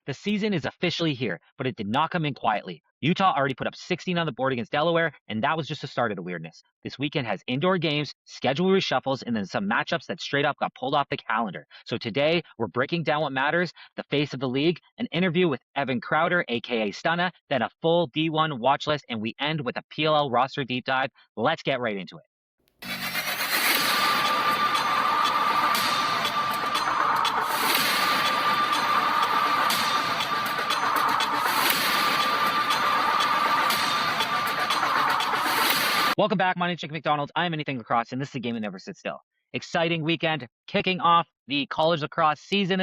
The season is officially here, but it did not come in quietly. Utah already put up 16 on the board against Delaware, and that was just the start of the weirdness. This weekend has indoor games, schedule reshuffles, and then some matchups that straight up got pulled off the calendar. So today, we're breaking down what matters, the face of the league, an interview with Evan Crowder, aka Stunna, then a full D1 watch list, and we end with a PLL roster deep dive. Let's get right into it. Welcome back. My name is Jake McDonald. I am Anything Lacrosse, and this is a game that never sits still. Exciting weekend, kicking off the college lacrosse season,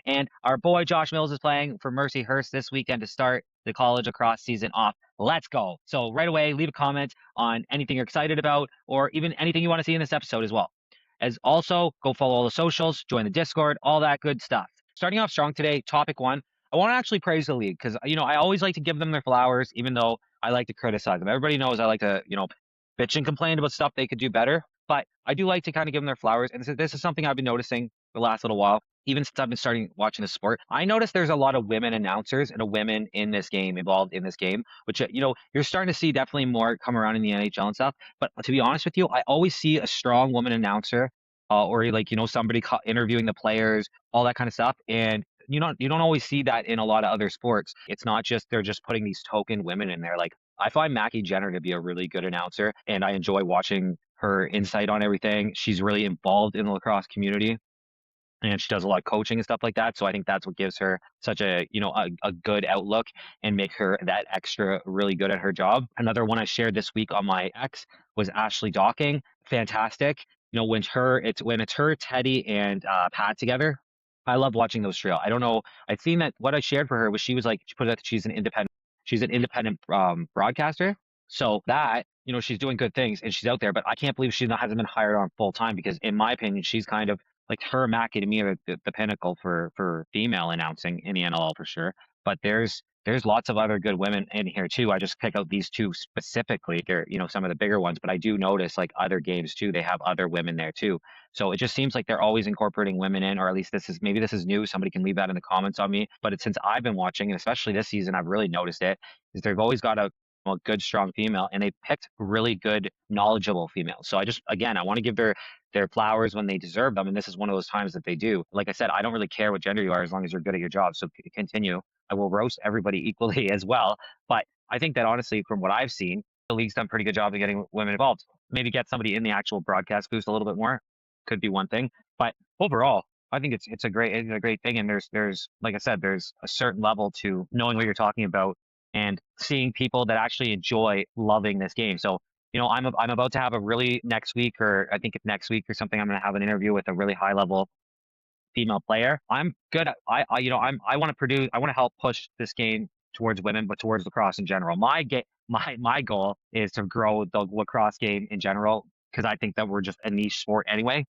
and our boy Josh Mills is playing for Mercyhurst this weekend to start the college lacrosse season off. Let's go. So right away, leave a comment on anything you're excited about or even anything you want to see in this episode as well. As also, go follow all the socials, join the Discord, all that good stuff. Starting off strong today, topic one. I want to actually praise the league because, I always like to give them their flowers, even though I like to criticize them. Everybody knows I like to, bitch and complain about stuff they could do better. But I do like to kind of give them their flowers. And this is something I've been noticing the last little while, even since I've been starting watching the sport. I noticed there's a lot of women announcers and women in this game, involved in this game, which, you're starting to see definitely more come around in the NHL and stuff. But to be honest with you, I always see a strong woman announcer or somebody interviewing the players, all that kind of stuff. And you don't always see that in a lot of other sports. It's not just they're just putting these token women in there. Like I find Mackie Jenner to be a really good announcer, and I enjoy watching her insight on everything. She's really involved in the lacrosse community, and she does a lot of coaching and stuff like that. So I think that's what gives her such a good outlook and make her that extra really good at her job. Another one I shared this week on my X was Ashley Docking. Fantastic. When it's her, Teddy, and Pat together. I love watching those trio. I don't know. I've seen that what I shared for her was she put it that she's an independent broadcaster. So that, she's doing good things and she's out there, but I can't believe hasn't been hired on full time because in my opinion, she's kind of like her and Mackie to me are the pinnacle for female announcing in the NLL for sure. But there's lots of other good women in here too. I just pick out these two specifically. They're, some of the bigger ones, but I do notice like other games too, they have other women there too. So it just seems like they're always incorporating women in, or at least this is new. Somebody can leave that in the comments on me. But since I've been watching, and especially this season, I've really noticed it, is they've always got a good, strong female, and they picked really good, knowledgeable females. So I want to give their flowers when they deserve them, and this is one of those times that they do. Like I said, I don't really care what gender you are as long as you're good at your job. So continue. I will roast everybody equally as well. But I think that honestly, from what I've seen, the league's done a pretty good job of getting women involved. Maybe get somebody in the actual broadcast booth a little bit more. Could be one thing. But overall, I think it's a great thing. And there's like I said, there's a certain level to knowing what you're talking about and seeing people that actually enjoy loving this game. So, I'm about to have a really next week, or I think it's next week or something, I'm going to have an interview with a really high level female player. I'm good. I want to help push this game towards women, but towards lacrosse in general. My goal is to grow the lacrosse game in general, because I think that we're just a niche sport anyway.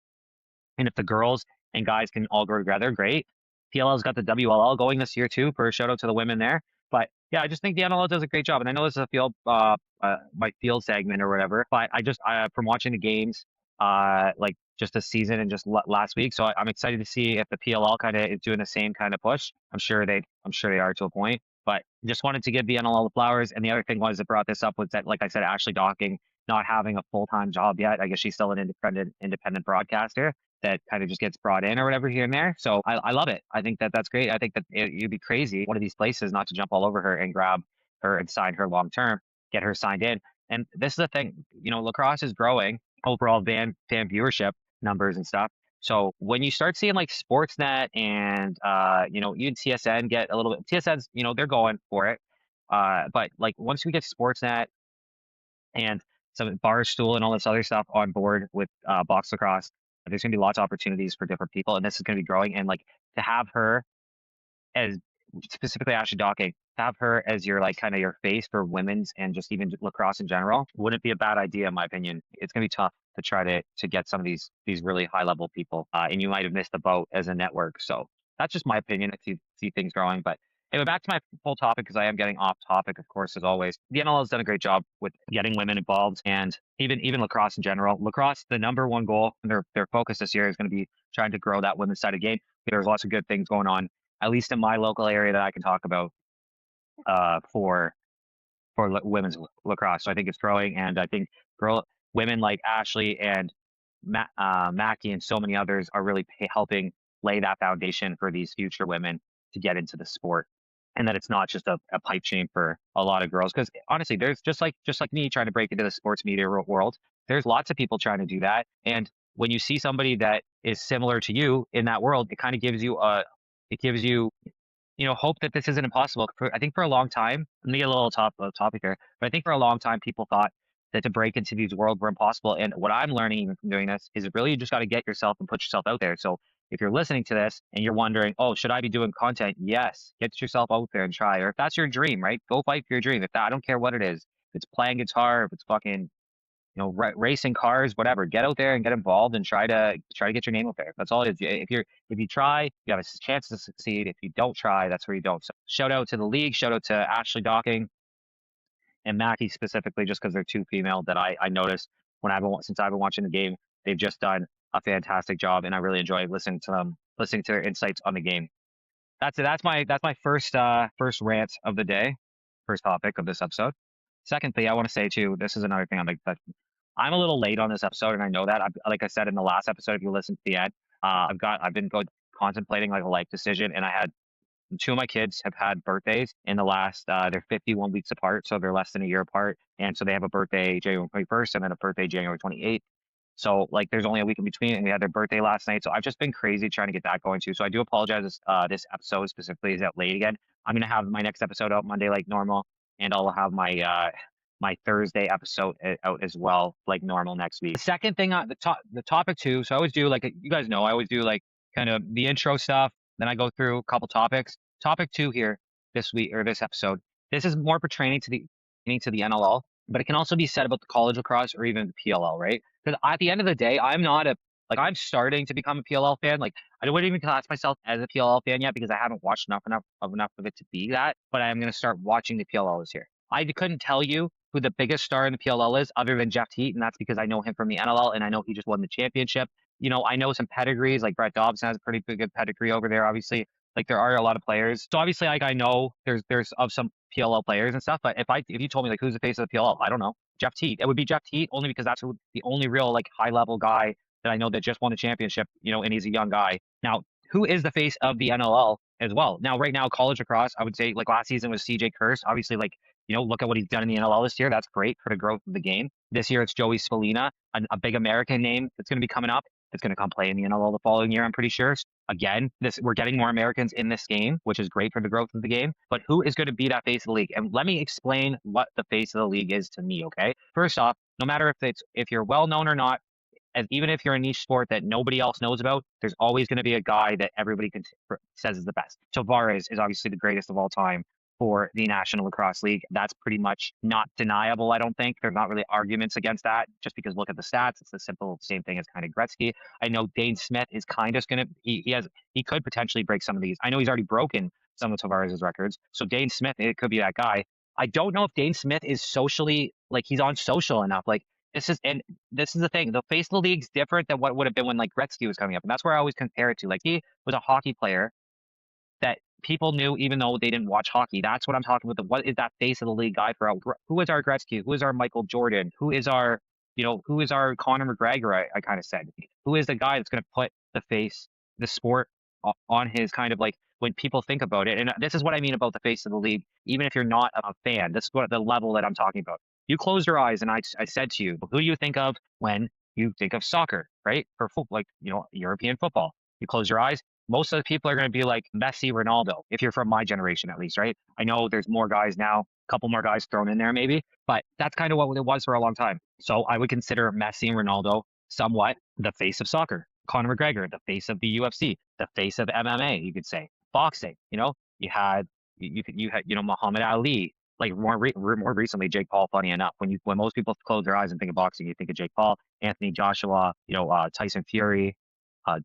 And if the girls and guys can all grow together, great. PLL's got the WLL going this year too, for a shout out to the women there. But yeah, I just think the NLL does a great job. And I know this is a field, my field segment or whatever, but from watching the games, like just this season and just last week. So I'm excited to see if the PLL kind of is doing the same kind of push. I'm sure they are to a point, but just wanted to give the NLL the flowers. And the other thing that brought this up was that, like I said, Ashley Docking not having a full-time job yet. I guess she's still an independent broadcaster that kind of just gets brought in or whatever here and there. So I love it. I think that's great. I think that you'd be crazy, one of these places, not to jump all over her and grab her and sign her long term, get her signed in. And this is the thing, lacrosse is growing overall fan viewership numbers and stuff. So when you start seeing like Sportsnet and even TSN get a little bit, TSN's, they're going for it. But like once we get Sportsnet and some Barstool and all this other stuff on board with box lacrosse, there's going to be lots of opportunities for different people, and this is going to be growing. And like to have her as specifically Ashley Docking, to have her as your like kind of your face for women's and just even lacrosse in general wouldn't be a bad idea in my opinion. It's going to be tough to try to get some of these really high level people, and you might have missed the boat as a network. So that's just my opinion. I see things growing, but anyway, back to my full topic, because I am getting off topic, of course, as always. The NLL has done a great job with getting women involved, and even lacrosse in general. Lacrosse, the number one goal and their focus this year is going to be trying to grow that women's side of the game. There's lots of good things going on at least in my local area, that I can talk about for women's lacrosse. So I think it's growing, and I think women like Ashley and Mackie and so many others are really helping lay that foundation for these future women to get into the sport, and that it's not just a pipe dream for a lot of girls. Because honestly, there's just like me trying to break into the sports media world. There's lots of people trying to do that, and when you see somebody that is similar to you in that world, it kind of gives you it gives you hope that this isn't impossible. I think for a long time, let me get a little topic here, but I think for a long time, people thought that to break into these worlds were impossible. And what I'm learning even from doing this is really you just got to get yourself and put yourself out there. So if you're listening to this and you're wondering, oh, should I be doing content? Yes, get yourself out there and try. Or if that's your dream, right? Go fight for your dream. If that, I don't care what it is. If it's playing guitar, if it's fucking racing cars, whatever. Get out there and get involved and try to get your name out there. That's all it is. If you try, you have a chance to succeed. If you don't try, that's where you don't. So shout out to the league. Shout out to Ashley Docking and Mackie specifically, just because they're two female that I noticed since I've been watching the game. They've just done a fantastic job, and I really enjoy listening to them, listening to their insights on the game. That's it. That's my first rant of the day, first topic of this episode. Second thing I want to say too, this is another thing I'm a little late on this episode, and I know that. Like I said in the last episode, if you listen to the end, I've been contemplating like a life decision, and I had two of my kids have had birthdays in the last. They're 51 weeks apart, so they're less than a year apart, and so they have a birthday January 21st, and then a birthday January 28th. So like there's only a week in between, and we had their birthday last night. So I've just been crazy trying to get that going too. So I do apologize. This episode specifically is out late again. I'm gonna have my next episode out Monday like normal, and I'll have my Thursday episode out as well like normal next week. The second thing on the topic two. So I always do like you guys know I always do like kind of the intro stuff. Then I go through a couple topics. Topic two here this week or this episode. This is more pertaining to the NLL, but it can also be said about the college lacrosse or even the PLL, right? Because at the end of the day, I'm starting to become a PLL fan. Like I wouldn't even class myself as a PLL fan yet because I haven't watched enough of it to be that. But I'm going to start watching the PLL this year. I couldn't tell you who the biggest star in the PLL is other than Jeff Teat, and that's because I know him from the NLL and I know he just won the championship. I know some pedigrees, like Brett Dobson has a pretty good pedigree over there, obviously. Like there are a lot of players. So obviously like I know there's of some PLL players and stuff, but if you told me like who's the face of the PLL, I don't know. Jeff Teat. It would be Jeff Teat only because that's the only real like high level guy that I know that just won a championship, and he's a young guy. Now, who is the face of the NLL as well? Now, right now, college lacrosse, I would say like last season was CJ Kurse. Obviously, like, look at what he's done in the NLL this year. That's great for the growth of the game. This year, it's Joey Spallina, a big American name that's going to be coming up. It's going to come play in the NLL the following year, I'm pretty sure. Again, we're getting more Americans in this game, which is great for the growth of the game. But who is going to be that face of the league? And let me explain what the face of the league is to me, okay? First off, no matter if you're well known or not, even if you're a niche sport that nobody else knows about, there's always going to be a guy that everybody says is the best. Tavares is obviously the greatest of all time for the National Lacrosse League. That's pretty much not deniable, I don't think. There's not really arguments against that, just because look at the stats. It's the simple same thing as kind of Gretzky. I know Dane Smith is kind of going to, he could potentially break some of these. I know he's already broken some of Tavares' records. So Dane Smith, it could be that guy. I don't know if Dane Smith is socially, like he's on social enough. Like this is the thing. The face of the league's different than what would have been when like Gretzky was coming up. And that's where I always compare it to. Like he was a hockey player that people knew even though they didn't watch hockey. That's what I'm talking about. What is that face of the league guy for? Who is our Gretzky? Who is our Michael Jordan? Who is our Conor McGregor? I kind of said. Who is the guy that's going to put the sport on his kind of like when people think about it? And this is what I mean about the face of the league. Even if you're not a fan, this is what the level that I'm talking about. You close your eyes and I said to you, who do you think of when you think of soccer, right? Or football, like, European football. You close your eyes. Most of the people are going to be like Messi, Ronaldo, if you're from my generation, at least, right? I know there's more guys now, a couple more guys thrown in there maybe, but that's kind of what it was for a long time. So I would consider Messi and Ronaldo somewhat the face of soccer. Conor McGregor, the face of the UFC, the face of MMA, you could say. Boxing, you had Muhammad Ali, like more recently Jake Paul. Funny enough, when most people close their eyes and think of boxing, you think of Jake Paul, Anthony Joshua, Tyson Fury,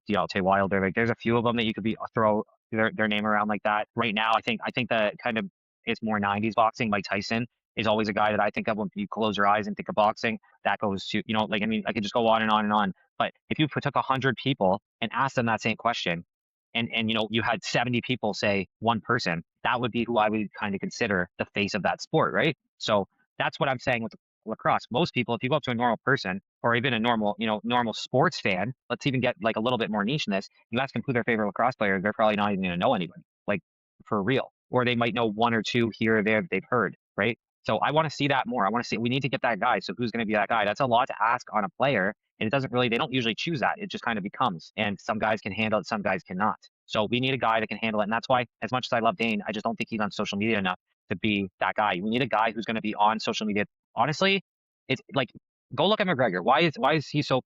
Tay Wilder. Like there's a few of them that you could throw their name around like that. Right now, I think that kind of it's more 90s boxing. Mike Tyson is always a guy that I think of when you close your eyes and think of boxing. That goes to I could just go on and on and on. But if you took 100 people and asked them that same question, and you had 70 people say one person, that would be who I would kind of consider the face of that sport, right? So that's what I'm saying with lacrosse. Most people, if you go up to a normal person or even a normal, normal sports fan, let's even get like a little bit more niche in this, you ask them who their favorite lacrosse player is, they're probably not even going to know anybody, like for real. Or they might know one or two here or there that they've heard, right? So I want to see that more. I want to see, we need to get that guy. So who's going to be that guy? That's a lot to ask on a player. And it doesn't really, they don't usually choose that. It just kind of becomes. And some guys can handle it, some guys cannot. So we need a guy that can handle it. And that's why, as much as I love Dane, I just don't think he's on social media enough to be that guy. We need a guy who's going to be on social media. Honestly, it's like, go look at McGregor. Why is he so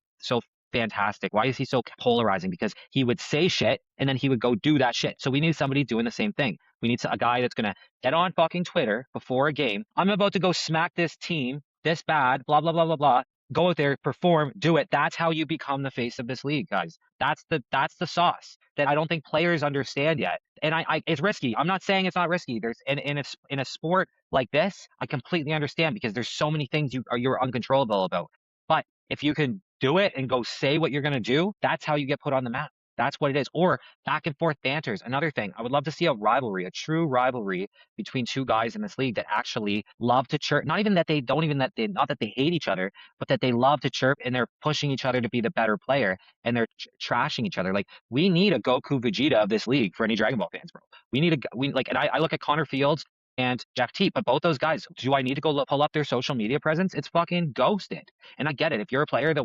fantastic? Why is he so polarizing? Because he would say shit and then he would go do that shit. So we need somebody doing the same thing. We need a guy that's going to get on fucking Twitter before a game. I'm about to go smack this team this bad, blah, blah, blah, blah, blah. Go out there, perform, do it. That's how you become the face of this league, guys. That's the sauce that I don't think players understand yet. And it's risky. I'm not saying it's not risky. There's in a sport like this, I completely understand because there's so many things you're uncontrollable about. But if you can do it and go say what you're gonna do, that's how you get put on the map. That's what it is. Or back and forth banters. Another thing, I would love to see a rivalry, a true rivalry between two guys in this league that actually love to chirp. Not even that they don't even that they not that they hate each other, but that they love to chirp and they're pushing each other to be the better player and they're trashing each other. Like we need a Goku Vegeta of this league for any Dragon Ball fans, bro. We like, and I look at Connor Fields and Jeff Teat, but both those guys, do I need to go pull up their social media presence? It's fucking ghosted. And I get it. If you're a player that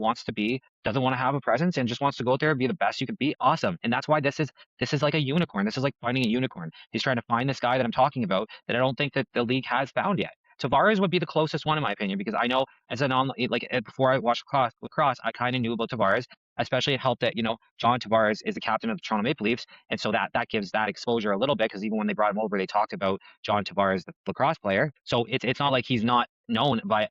doesn't want to have a presence and just wants to go out there and be the best you can be, awesome. And that's why this is like a unicorn. This is like finding a unicorn. He's trying to find this guy that I'm talking about that I don't think that the league has found yet. Tavares would be the closest one in my opinion because I know as an on like before I watched lacrosse, I kind of knew about Tavares. Especially it helped that John Tavares is the captain of the Toronto Maple Leafs, and so that gives that exposure a little bit because even when they brought him over, they talked about John Tavares, the lacrosse player. So it's not like he's not known by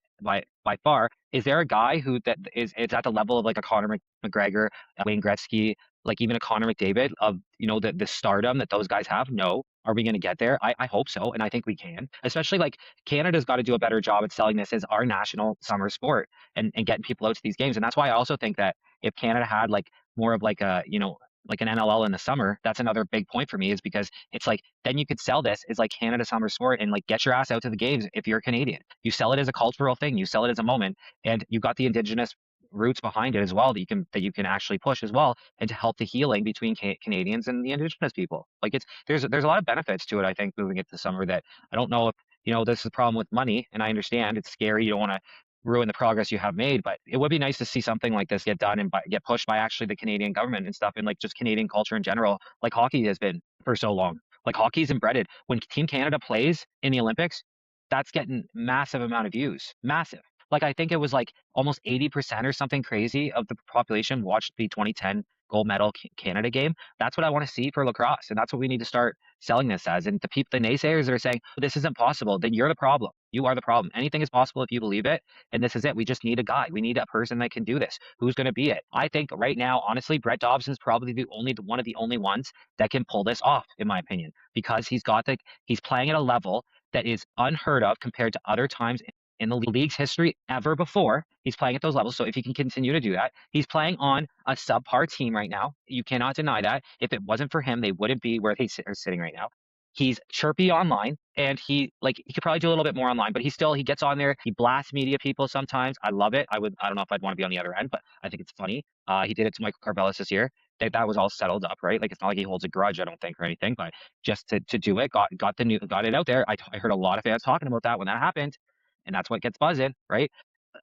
far. Is there a guy who that is at the level of like a Conor McGregor, Wayne Gretzky, like even a Connor McDavid of the stardom that those guys have? No. Are we going to get there? I hope so, and I think we can. Especially like Canada's got to do a better job at selling this as our national summer sport and getting people out to these games. And that's why I also think that if Canada had like more of like a like an NLL in the summer, that's another big point for me is because it's like then you could sell this as like Canada summer sport and like get your ass out to the games if you're a Canadian. You sell it as a cultural thing, you sell it as a moment, and you've got the indigenous roots behind it as well that you can actually push as well and to help the healing between Canadians and the indigenous people. Like there's a lot of benefits to it. I think moving it to summer that I don't know if this is the problem with money, and I understand it's scary. You don't want to ruin the progress you have made, but it would be nice to see something like this get done and get pushed by actually the Canadian government and stuff and like just Canadian culture in general, like hockey has been for so long. Like hockey's embedded. When Team Canada plays in the Olympics, that's getting massive amount of views. Massive. Like I think it was like almost 80% or something crazy of the population watched the 2010 gold medal Canada game. That's what I want to see for lacrosse. And that's what we need to start selling this as. And the naysayers that are saying this isn't possible, then you're the problem. You are the problem. Anything is possible if you believe it. And this is it. We just need a guy. We need a person that can do this. Who's going to be it? I think right now, honestly, Brett Dobson's probably one of the only ones that can pull this off, in my opinion, because he's playing at a level that is unheard of compared to other times in the league's history ever before. He's playing at those levels. So if he can continue to do that, he's playing on a subpar team right now. You cannot deny that. If it wasn't for him, they wouldn't be where they are sitting right now. He's chirpy online and he could probably do a little bit more online, but he gets on there. He blasts media people sometimes. I love it. I don't know if I'd want to be on the other end, but I think it's funny. He did it to Michael Carvelis this year. That was all settled up, right? Like it's not like he holds a grudge, I don't think, or anything, but just to do it, got it out there. I heard a lot of fans talking about that when that happened, and that's what gets buzzing, right?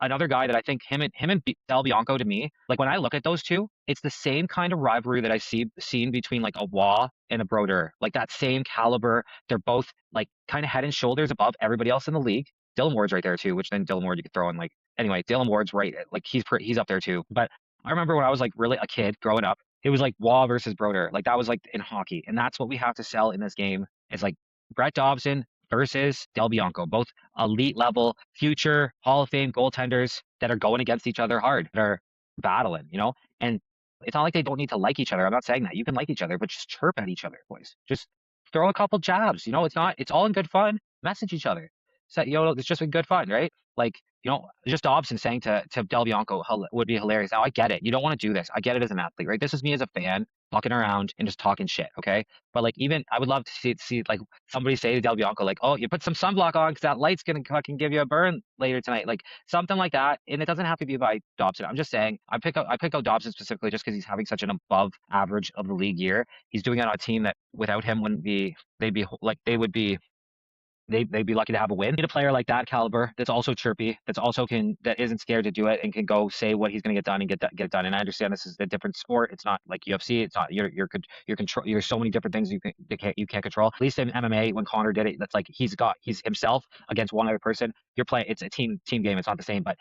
Another guy that I think him and Del Bianco to me, like when I look at those two, it's the same kind of rivalry that I seen between like a Waugh and a Brodeur, like that same caliber. They're both like kind of head and shoulders above everybody else in the league. Dylan Ward's right there too, which then Dylan Ward you could throw in like anyway. Dylan Ward's right, like he's up there too. But I remember when I was like really a kid growing up, it was like Waugh versus Brodeur, like that was like in hockey, and that's what we have to sell in this game. It's like Brett Dobson versus Del Bianco, both elite level, future Hall of Fame goaltenders that are going against each other hard, that are battling. And it's not like they don't need to like each other. I'm not saying that. You can like each other, but just chirp at each other, boys. Just throw a couple jabs. It's all in good fun. Message each other. So, it's just been good fun, right? like, just Dobson saying to Del Bianco would be hilarious. Now I get it. You don't want to do this. I get it as an athlete, right? This is me as a fan fucking around and just talking shit, okay? But like, even I would love to see like somebody say to Del Bianco, like, oh, you put some sunblock on because that light's gonna fucking give you a burn later tonight, like something like that. And it doesn't have to be by Dobson. I'm just saying, I pick out Dobson specifically just because he's having such an above average of the league year. He's doing it on a team that without him wouldn't be. They'd be lucky to have a win. Need a player like that caliber that's also chirpy, that isn't scared to do it and can go say what he's going to get done and get it done. And I understand this is a different sport. It's not like UFC. It's not you're control. There's so many different things you can't control. At least in MMA, when Connor did it, that's like he's himself against one other person. You're playing. It's a team game. It's not the same, but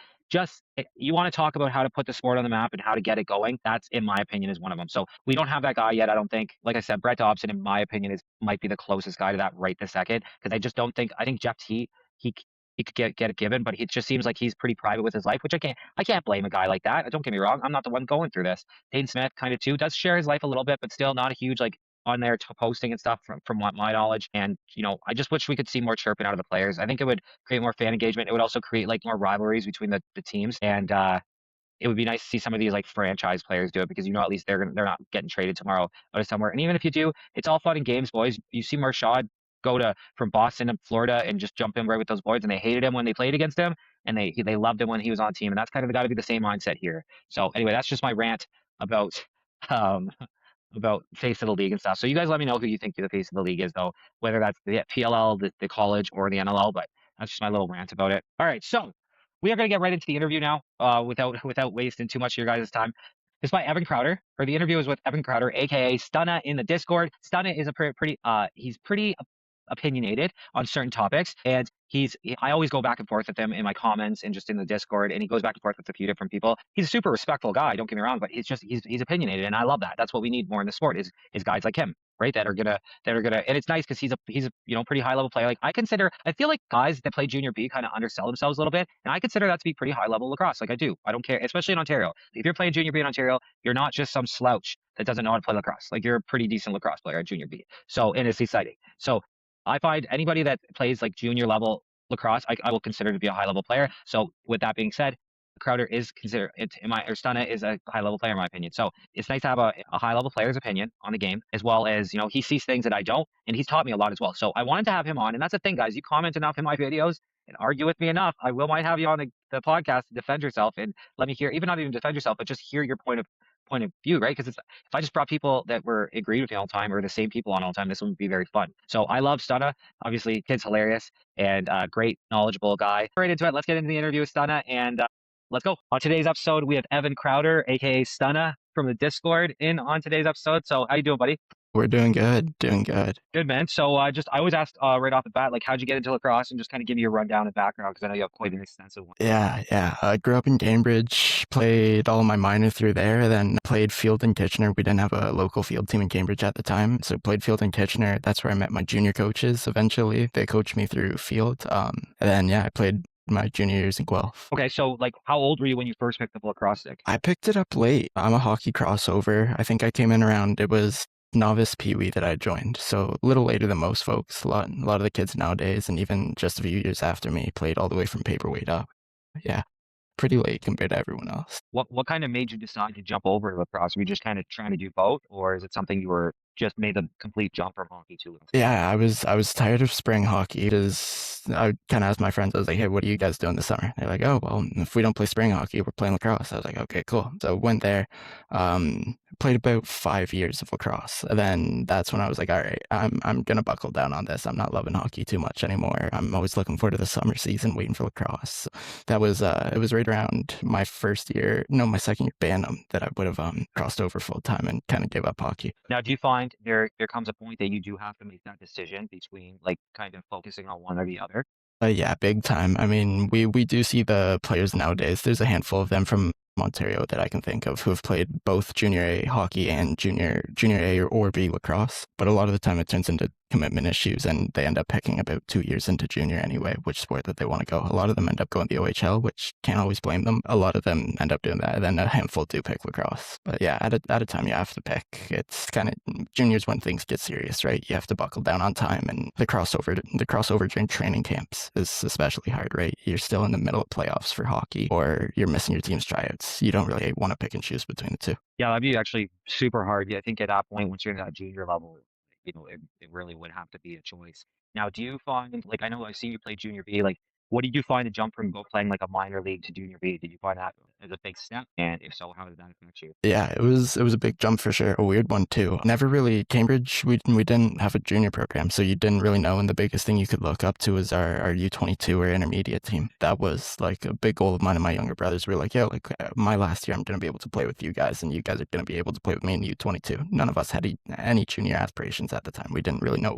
you want to talk about how to put the sport on the map and how to get it going. That's, in my opinion, is one of them. So we don't have that guy yet. I don't think. Like I said, Brett Dobson, in my opinion, might be the closest guy to that right this second, because I just don't think. I think Jeff T. He could get it given, but it just seems like he's pretty private with his life, which I can't blame a guy like that. Don't get me wrong. I'm not the one going through this. Dane Smith kind of too does share his life a little bit, but still not a huge like on there posting and stuff from what my knowledge. And I just wish we could see more chirping out of the players. I think it would create more fan engagement. It would also create like more rivalries between the teams, and it would be nice to see some of these like franchise players do it, because at least they're not getting traded tomorrow out of somewhere. And even if you do, it's all fun and games, boys. You see Marshad go from Boston to Florida and just jump in right with those boys, and they hated him when they played against him, and they loved him when he was on team, and that's kind of got to be the same mindset here. So anyway, that's just my rant about um face of the league and stuff. So you guys let me know who you think the face of the league is, though, whether that's the PLL, the college, or the NLL. But that's just my little rant about it. All right, so we are going to get right into the interview now, without wasting too much of your guys' time. It's by Evan Crowder, or the interview is with Evan Crowder, aka Stunna, in the Discord. Stunna is he's pretty opinionated on certain topics, and I always go back and forth with him in my comments and just in the Discord, and he goes back and forth with a few different people. He's a super respectful guy, don't get me wrong, but he's opinionated, and I love that. That's what we need more in the sport is guys like him, right? That are gonna, and it's nice because he's a pretty high level player. Like I feel like guys that play junior B kind of undersell themselves a little bit, and I consider that to be pretty high level lacrosse. Like I do. I don't care, especially in Ontario. If you're playing junior B in Ontario, you're not just some slouch that doesn't know how to play lacrosse. Like you're a pretty decent lacrosse player at junior B. So, and it's exciting. So I find anybody that plays like junior level lacrosse, I will consider to be a high level player. So with that being said, Crowder is considered or Stunna is a high level player in my opinion. So it's nice to have a high level player's opinion on the game, as well as he sees things that I don't, and he's taught me a lot as well. So I wanted to have him on, and that's the thing, guys. You comment enough in my videos and argue with me enough, might have you on the podcast to defend yourself and let me hear, even not even defend yourself, but just hear your point of view, right? Because if I just brought people that were agreed with me all the time, or the same people on all the time, this wouldn't be very fun. So I love Stunna. Obviously, kid's hilarious and great, knowledgeable guy. Right into it. Let's get into the interview with Stunna, and let's go. On today's episode, we have Evan Crowder, aka Stunna, from the Discord on today's episode. So how you doing, buddy? We're doing good. Good, man. So I always ask right off the bat, like, how'd you get into lacrosse, and just kind of give me a rundown and background, because I know you have quite an extensive one. Yeah. I grew up in Cambridge, played all my minor through there, then played field in Kitchener. We didn't have a local field team in Cambridge at the time, so played field in Kitchener. That's where I met my junior coaches eventually. They coached me through field. And then, I played my junior years in Guelph. Okay, so like, how old were you when you first picked up a lacrosse stick? I picked it up late. I'm a hockey crossover. I think I came in around, it was novice peewee that I joined, so a little later than most folks. A lot of the kids nowadays, and even just a few years after me, played all the way from paperweight up. Yeah, pretty late compared to everyone else. What kind of made you decide to jump over to lacrosse? Were you just kind of trying to do both, or is it something you were just made the complete jump from hockey to lacrosse? Yeah, I was tired of spring hockey, because I kind of asked my friends, I was like, hey, what are you guys doing this summer? They're like, oh, well, if we don't play spring hockey, we're playing lacrosse. I was like, okay, cool. So went there, played about 5 years of lacrosse. And then that's when I was like, all right, I'm gonna buckle down on this. I'm not loving hockey too much anymore. I'm always looking forward to the summer season, waiting for lacrosse. So that was it was right around my second year Bantam that I would have crossed over full time and kind of gave up hockey. Now, do you find there comes a point that you do have to make that decision between like kind of focusing on one or the other? Yeah, big time. I mean, we do see the players nowadays. There's a handful of them from Ontario that I can think of who have played both junior A hockey and junior A or B lacrosse. But a lot of the time it turns into commitment issues, and they end up picking about 2 years into junior anyway, which sport that they want to go. A lot of them end up going the OHL, which can't always blame them. A lot of them end up doing that, and then a handful do pick lacrosse. But yeah, at a time you have to pick. It's kind of juniors when things get serious, right? You have to buckle down on time, and the crossover during training camps is especially hard, right? You're still in the middle of playoffs for hockey, or you're missing your team's tryouts. You don't really want to pick and choose between the two. Yeah, that'd be actually super hard. Yeah, I think at that point, once you're in that junior level, it really would have to be a choice. Now, do you find, like, I know I've seen you play junior B, like, what did you find the jump from go playing like a minor league to junior B? Did you find that as a big step? And if so, how did that affect you? Yeah, it was a big jump for sure. A weird one too. Never really Cambridge. We didn't have a junior program, so you didn't really know. And the biggest thing you could look up to was our U22 or intermediate team. That was like a big goal of mine and my younger brothers. We were like, yeah, like my last year, I'm gonna be able to play with you guys, and you guys are gonna be able to play with me in U22. None of us had any junior aspirations at the time. We didn't really know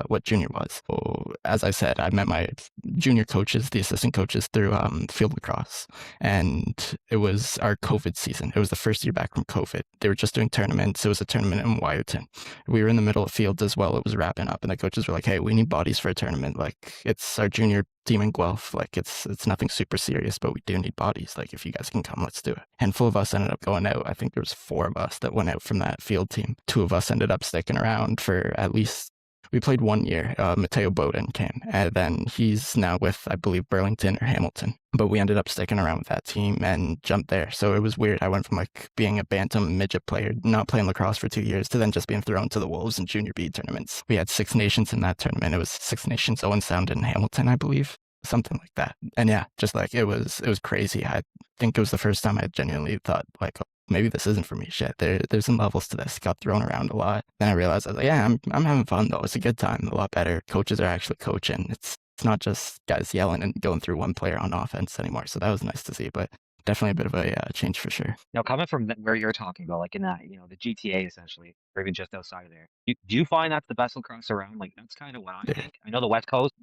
what junior was. So, as I said, I met my junior coaches, the assistant coaches, through field lacrosse, and it was our COVID season. It was the first year back from COVID. They were just doing tournaments. It was a tournament in Wyerton. We were in the middle of fields as well. It was wrapping up, and the coaches were like, "Hey, we need bodies for a tournament. Like, it's our junior team in Guelph. Like, it's nothing super serious, but we do need bodies. Like, if you guys can come, let's do it." Handful of us ended up going out. I think there was 4 of us that went out from that field team. 2 of us ended up sticking around for at least. We played 1 year. Mateo Bowden came, and then he's now with, I believe, Burlington or Hamilton. But we ended up sticking around with that team and jumped there. So it was weird. I went from like being a bantam midget player, not playing lacrosse for 2 years, to then just being thrown to the wolves in junior B tournaments. We had Six Nations in that tournament. It was Six Nations, Owen Sound, and Hamilton, I believe. Something like that. And yeah, just like it was crazy. I think it was the first time I genuinely thought like, oh, maybe this isn't for me. Shit, there's some levels to this. Got thrown around a lot. Then I realized I was like, yeah, I'm having fun though. It's a good time. A lot better. Coaches are actually coaching. It's not just guys yelling and going through one player on offense anymore. So that was nice to see. But definitely a bit of a change for sure. Now, coming from where you're talking about, like in that, the GTA essentially, or even just outside of there, do you find that's the best lacrosse around? Like that's kind of what I Yeah, think. I know the West Coast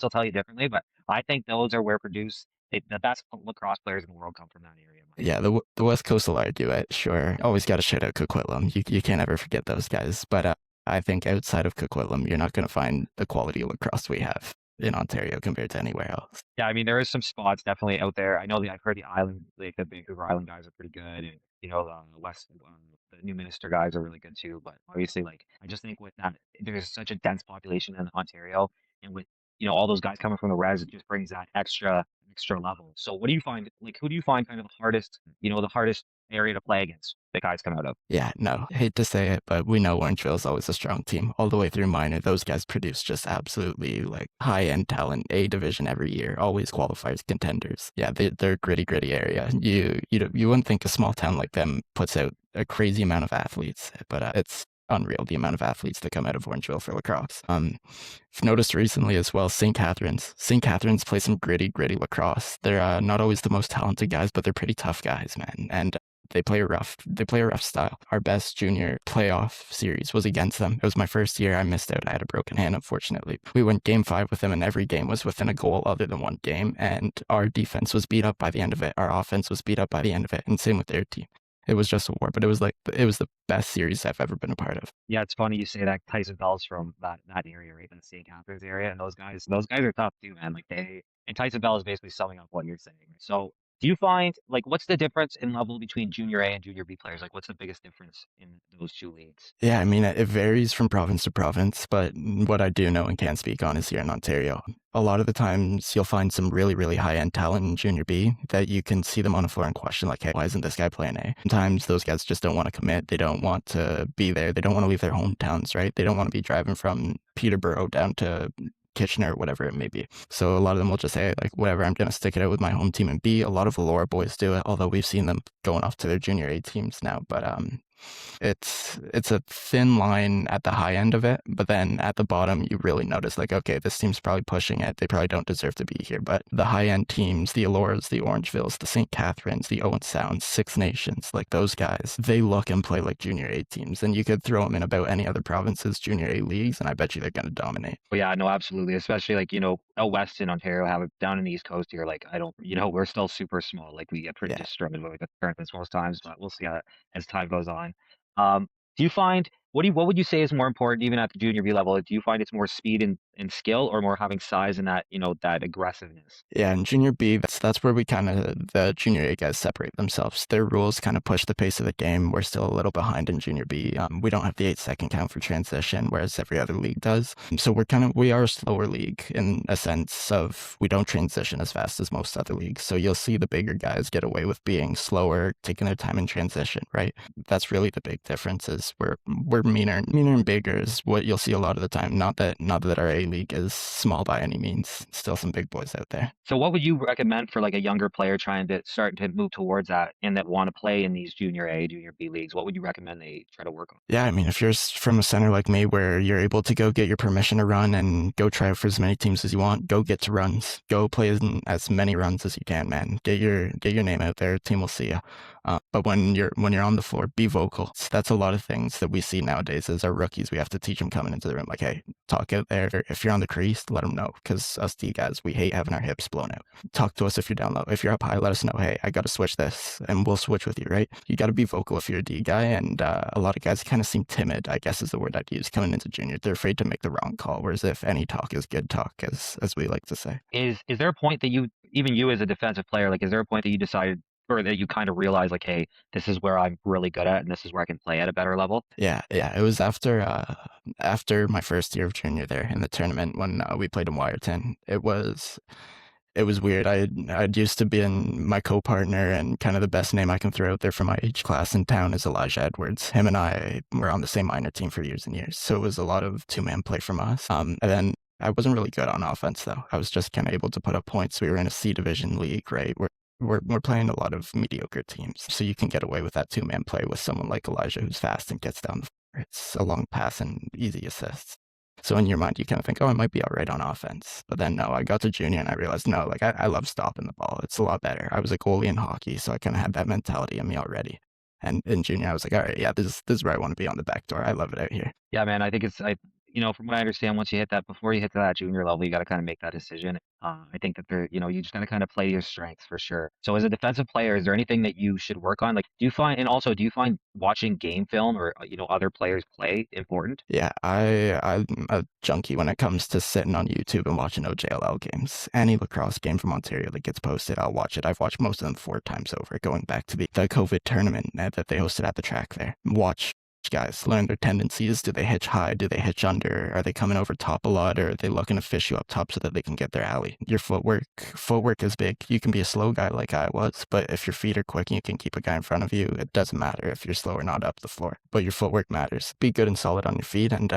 will tell you differently, but I think those are where the best lacrosse players in the world come from that area, in my yeah, opinion. the West Coast will argue it. Sure, always got to shout out Coquitlam. You can't ever forget those guys. But I think outside of Coquitlam, you're not going to find the quality of lacrosse we have in Ontario compared to anywhere else. Yeah, I mean there is some spots definitely out there. I know I've heard the Island, like the Vancouver Island guys are pretty good, and the New Minister guys are really good too. But obviously, like I just think with that, there's such a dense population in Ontario, and with all those guys coming from the res, it just brings that extra level. So what do you find? Like who do you find kind of the hardest area to play against the guys come out of? Yeah, no, hate to say it, but we know Orangeville is always a strong team. All the way through minor, those guys produce just absolutely like high-end talent, A division every year, always qualifiers, contenders. Yeah, they're a gritty area. You wouldn't think a small town like them puts out a crazy amount of athletes, but it's unreal the amount of athletes that come out of Orangeville for lacrosse. I've noticed recently as well, St. Catharines. St. Catharines play some gritty lacrosse. They're not always the most talented guys, but they're pretty tough guys, man. And they play a rough style. Our best junior playoff series was against them. It was my first year. I missed out. I had a broken hand, unfortunately. We went game 5 with them, and every game was within a goal other than one game. And our defense was beat up by the end of it. Our offense was beat up by the end of it, and same with their team. It was just a war, but it was the best series I've ever been a part of. Yeah, it's funny you say that. Tyson Bell's from that area, right? That St. Catharines area, and those guys are tough too, man. Like and Tyson Bell is basically summing up what you're saying. So, do you find like what's the difference in level between Junior A and Junior B players? Like, what's the biggest difference in those two leagues? Yeah, I mean, it varies from province to province, but what I do know and can speak on is here in Ontario. A lot of the times you'll find some really high end talent in Junior B that you can see them on the floor and question, like, hey, why isn't this guy playing A? Sometimes those guys just don't want to commit. They don't want to be there. They don't want to leave their hometowns, right? They don't want to be driving from Peterborough down to Kitchener, whatever it may be. So a lot of them will just say, like, whatever, I'm going to stick it out with my home team and B. A lot of the Laura boys do it, although we've seen them going off to their Junior A teams now. But it's a thin line at the high end of it, but then at the bottom you really notice like, okay, this team's probably pushing it. They probably don't deserve to be here. But the high end teams, the Alloras, the Orangevilles, the St. Catharines, the Owen Sounds, Six Nations, like those guys, they look and play like Junior A teams, and you could throw them in about any other province's Junior A leagues, and I bet you they're going to dominate. But yeah, no, absolutely. Especially like out west in Ontario, have it down in the East Coast here. Like I don't, we're still super small. Like we get pretty Yeah. destroyed by the tournaments most times, but we'll see how as time goes on. Um, do you find what would you say is more important even at the junior B level? Do you find it's more speed and skill or more having size and that, that aggressiveness? Yeah, in junior B, that's where we kind of the junior A guys separate themselves. Their rules kind of push the pace of the game. We're still a little behind in junior B. We don't have the 8 second count for transition, whereas every other league does. So we are a slower league in a sense of we don't transition as fast as most other leagues. So you'll see the bigger guys get away with being slower, taking their time in transition, right? That's really the big difference. Is we're meaner and bigger is what you'll see a lot of the time. Not that our A league is small by any means. Still some big boys out there. So what would you recommend for like a younger player trying to start to move towards that and that want to play in these junior A, junior B leagues? What would you recommend they try to work on? Yeah, I mean, if you're from a center like me where you're able to go get your permission to run and go try out for as many teams as you want, go get to runs. Go play as many runs as you can, man. Get your name out there. Team will see you. But when you're on the floor, be vocal. So that's a lot of things that we see nowadays as our rookies. We have to teach them coming into the room, like, hey, talk out there. If you're on the crease, let them know. Because us D guys, we hate having our hips blown out. Talk to us if you're down low. If you're up high, let us know, hey, I got to switch this, and we'll switch with you, right? You got to be vocal if you're a D guy, and a lot of guys kind of seem timid, I guess is the word I'd use, coming into junior. They're afraid to make the wrong call, whereas if any talk is good talk, as we like to say. Is there a point that even you as a defensive player, like is there a point that you decided or that you kind of realize like, hey, this is where I'm really good at and this is where I can play at a better level? Yeah. It was after my first year of junior there in the tournament when we played in Wyerton. It was weird. I'd used to be in my co-partner and kind of the best name I can throw out there for my age class in town is Elijah Edwards. Him and I were on the same minor team for years and years, so it was a lot of two-man play from us. And then I wasn't really good on offense though. I was just kind of able to put up points. We were in a C division league, right? We're playing a lot of mediocre teams, so you can get away with that two-man play with someone like Elijah who's fast and gets down the floor. It's a long pass and easy assists. So in your mind, you kind of think, oh, I might be all right on offense. But then no, I got to junior and I realized, no, like I love stopping the ball. It's a lot better. I was a goalie in hockey, so I kind of had that mentality in me already. And in junior, I was like, all right, yeah, this is where I want to be on the back door. I love it out here. Yeah, man, I think from what I understand, once you hit that, before you hit to that junior level, you got to kind of make that decision. I think that you just got to kind of play to your strengths for sure. So as a defensive player, is there anything that you should work on? Like, do you find watching game film or, other players play important? Yeah, I'm a junkie when it comes to sitting on YouTube and watching OJLL games. Any lacrosse game from Ontario that gets posted, I'll watch it. I've watched most of them 4 times over, going back to the COVID tournament that they hosted at the track there. Watch guys learn their tendencies. Do they hitch high? Do they hitch under? Are they coming over top a lot, or are they looking to fish you up top so that they can get their alley? Your footwork is big. You can be a slow guy like I was, but if your feet are quick and you can keep a guy in front of you, it doesn't matter if you're slow or not up the floor. But your footwork matters. Be good and solid on your feet, and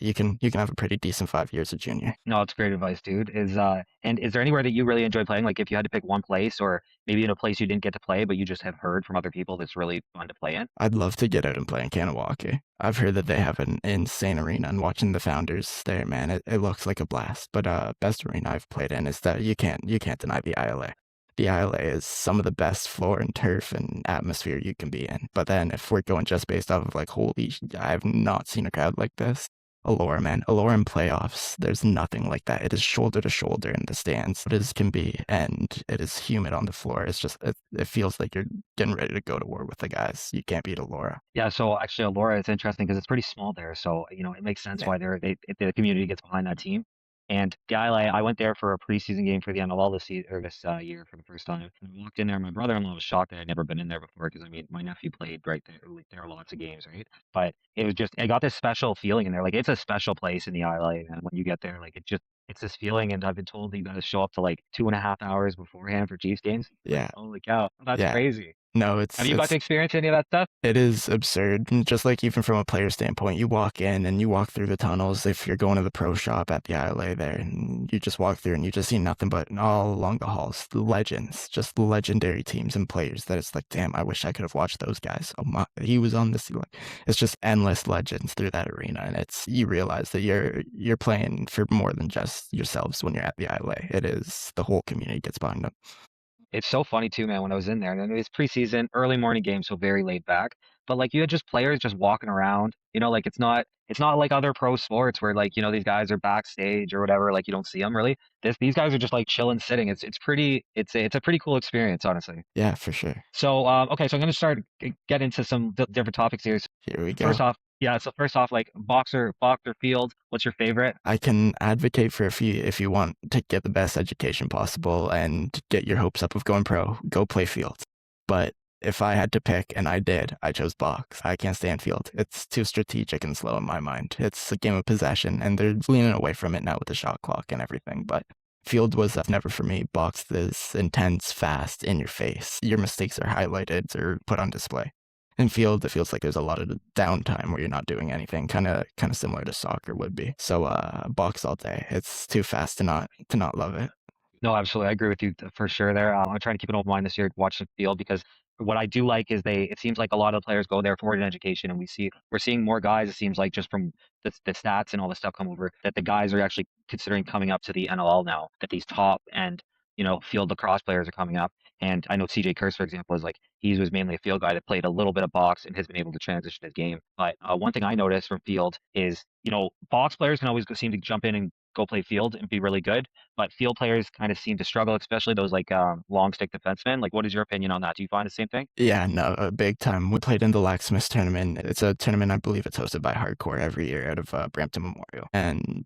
you can have a pretty decent 5 years of junior. No, it's great advice, dude. And is there anywhere that you really enjoy playing? Like if you had to pick one place or maybe in a place you didn't get to play, but you just have heard from other people that's really fun to play in? I'd love to get out and play in Kanawaki. I've heard that they have an insane arena, and watching the founders there, man, it looks like a blast. But best arena I've played in is that you can't deny the ILA. The ILA is some of the best floor and turf and atmosphere you can be in. But then if we're going just based off of like, holy, I've not seen a crowd like this. Allure, man. Allure in playoffs. There's nothing like that. It is shoulder to shoulder in the stands, it is can be, and it is humid on the floor. It's just, it feels like you're getting ready to go to war with the guys. You can't beat Allure. Yeah, so actually, Laura, it's interesting because it's pretty small there. So, it makes sense Yeah. why the community gets behind that team. And the ILA, I went there for a preseason game for the NLL this year for the first time. And I walked in there. My brother-in-law was shocked that I'd never been in there before because I mean, my nephew played right there. Like, there are lots of games, right? But it was just, I got this special feeling in there. Like it's a special place in the ILA, and when you get there, like it's this feeling. And I've been told that you got to show up to like 2.5 hours beforehand for Chiefs games. Like, Yeah. holy cow, that's Yeah. crazy. No, Have you got to experience any of that stuff? it is absurd. And just like even from a player standpoint, you walk in and you walk through the tunnels. If you're going to the pro shop at the ILA there, and you just walk through and you just see nothing but all along the halls, legends, just legendary teams and players that it's like, damn, I wish I could have watched those guys. Oh my, he was on this. Like, it's just endless legends through that arena, and you realize that you're playing for more than just yourselves when you're at the ILA. It is the whole community gets behind them. It's so funny too, man, when I was in there. And it was preseason, early morning game, so very laid back. But like you had just players just walking around, like it's not like other pro sports where like, these guys are backstage or whatever, like you don't see them really. These guys are just like chilling, sitting. It's a pretty cool experience, honestly. Yeah, for sure. So okay, so I'm gonna start get into some different topics here. Here we go. First off, Yeah, so first off, like box or field, what's your favorite? I can advocate for if you want to get the best education possible and get your hopes up of going pro, go play field. But if I had to pick, and I did, I chose box. I can't stand field. It's too strategic and slow in my mind. It's a game of possession, and they're leaning away from it now with the shot clock and everything. But field was never for me. Box is intense, fast, in your face. Your mistakes are highlighted or put on display. In field, it feels like there's a lot of downtime where you're not doing anything, kind of similar to soccer would be. So, box all day. It's too fast to not love it. No, absolutely. I agree with you for sure there. I'm trying to keep an open mind this year, watch the field because what I do like is it seems like a lot of the players go there for an education and we're seeing more guys, it seems like just from the stats and all the stuff come over that the guys are actually considering coming up to the NLL now, that these top and, field lacrosse players are coming up. And I know CJ Kurtz, for example, is like, he was mainly a field guy that played a little bit of box and has been able to transition his game. But one thing I noticed from field is, box players can always seem to jump in and go play field and be really good, but field players kind of seem to struggle, especially those like long stick defensemen. Like, what is your opinion on that? Do you find the same thing? Yeah, no, big time. We played in the Lax tournament. It's a tournament, I believe it's hosted by Hardcore every year out of Brampton Memorial. And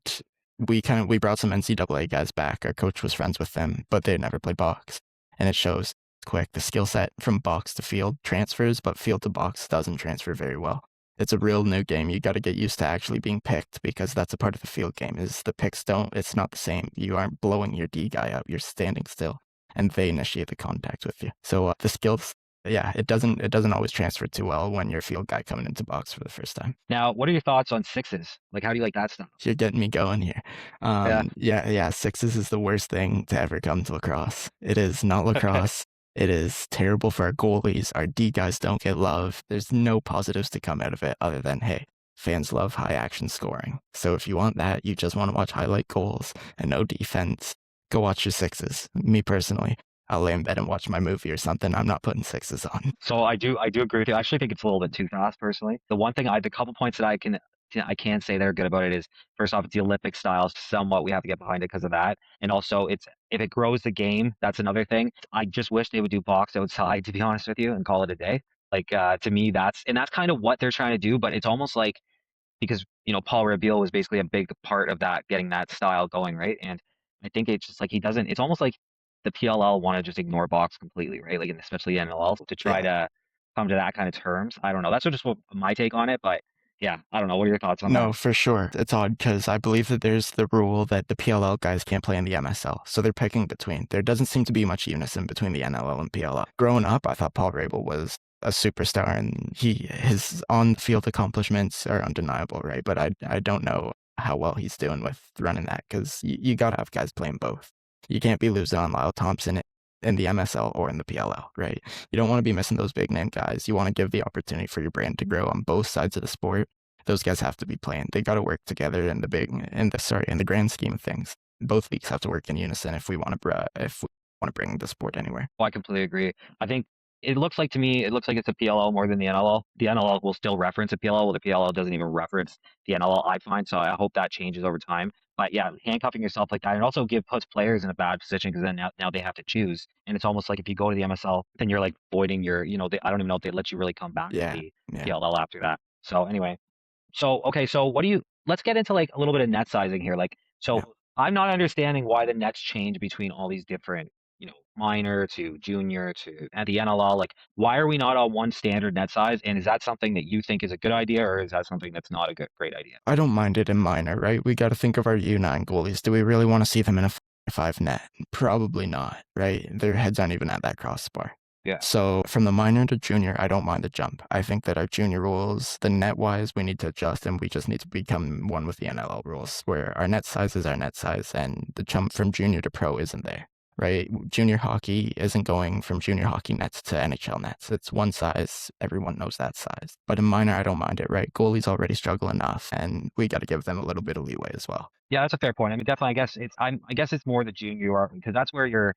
we brought some NCAA guys back. Our coach was friends with them, but they had never played box. And it shows quick. The skill set from box to field transfers, but field to box doesn't transfer very well. It's a real new game. You got to get used to actually being picked because that's a part of the field game. Is the picks don't. It's not the same. You aren't blowing your D guy up. You're standing still, and they initiate the contact with you. So the skills, yeah, it doesn't always transfer too well when you're a field guy coming into box for the first time. Now, what are your thoughts on sixes? Like, how do you like that stuff? You're getting me going here. Yeah. Yeah. Sixes is the worst thing to ever come to lacrosse. It is not lacrosse. It is terrible for our goalies. Our D guys don't get love. There's no positives to come out of it other than, hey, fans love high action scoring. So if you want that, you just want to watch highlight goals and no defense, go watch your sixes. Me personally, I'll lay in bed and watch my movie or something. I'm not putting sixes on. So I do agree with you. I actually think it's a little bit too fast, personally. The couple points that I can say they're good about it is, first off, it's the Olympic style. Somewhat we have to get behind it because of that, and also it's if it grows the game, that's another thing. I just wish they would do box outside, to be honest with you, and call it a day. Like to me, that's kind of what they're trying to do, but it's almost like because Paul Rabiel was basically a big part of that, getting that style going, right? And I think it's just like he doesn't. It's almost like the PLL want to just ignore box completely, right? Like, and especially the NLL to try Yeah. to come to that kind of terms. I don't know. That's just what my take on it, but yeah, I don't know. What are your thoughts on that? No, for sure. It's odd because I believe that there's the rule that the PLL guys can't play in the MSL. So they're picking between. There doesn't seem to be much unison between the NLL and PLL. Growing up, I thought Paul Rabel was a superstar and his on-field accomplishments are undeniable, right? But I don't know how well he's doing with running that because you got to have guys playing both. You can't be losing on Lyle Thompson in the MSL or in the PLL, right? You don't want to be missing those big name guys. You want to give the opportunity for your brand to grow on both sides of the sport. Those guys have to be playing. They got to work together in the grand scheme of things. Both leagues have to work in unison if we want to bring the sport anywhere. Well, I completely agree. I think it looks like to me, it looks like it's a PLL more than the NLL. The NLL will still reference a PLL, well, the PLL doesn't even reference the NLL, I find. So I hope that changes over time. But yeah, handcuffing yourself like that and also puts players in a bad position because then now they have to choose. And it's almost like if you go to the MSL, then you're like voiding I don't even know if they let you really come back to Yeah, the yeah, PLL after that. So anyway, okay, so let's get into like a little bit of net sizing here. Like, so yeah. I'm not understanding why the nets change between all these different, minor to junior to at the NLL. Like, why are we not on one standard net size? And is that something that you think is a good idea, or is that something that's not a great idea? I don't mind it in minor, right? We got to think of our U9 goalies. Do we really want to see them in a 5 net? Probably not, right? Their heads aren't even at that crossbar. Yeah. So from the minor to junior, I don't mind the jump. I think that our junior rules, the net wise, we need to adjust and we just need to become one with the NLL rules where our net size is our net size and the jump from junior to pro isn't there, right? Junior hockey isn't going from junior hockey nets to NHL nets. It's one size. Everyone knows that size. But in minor, I don't mind it, right? Goalies already struggle enough and we got to give them a little bit of leeway as well. Yeah, that's a fair point. I mean, definitely, I guess it's more the junior you are because that's where you're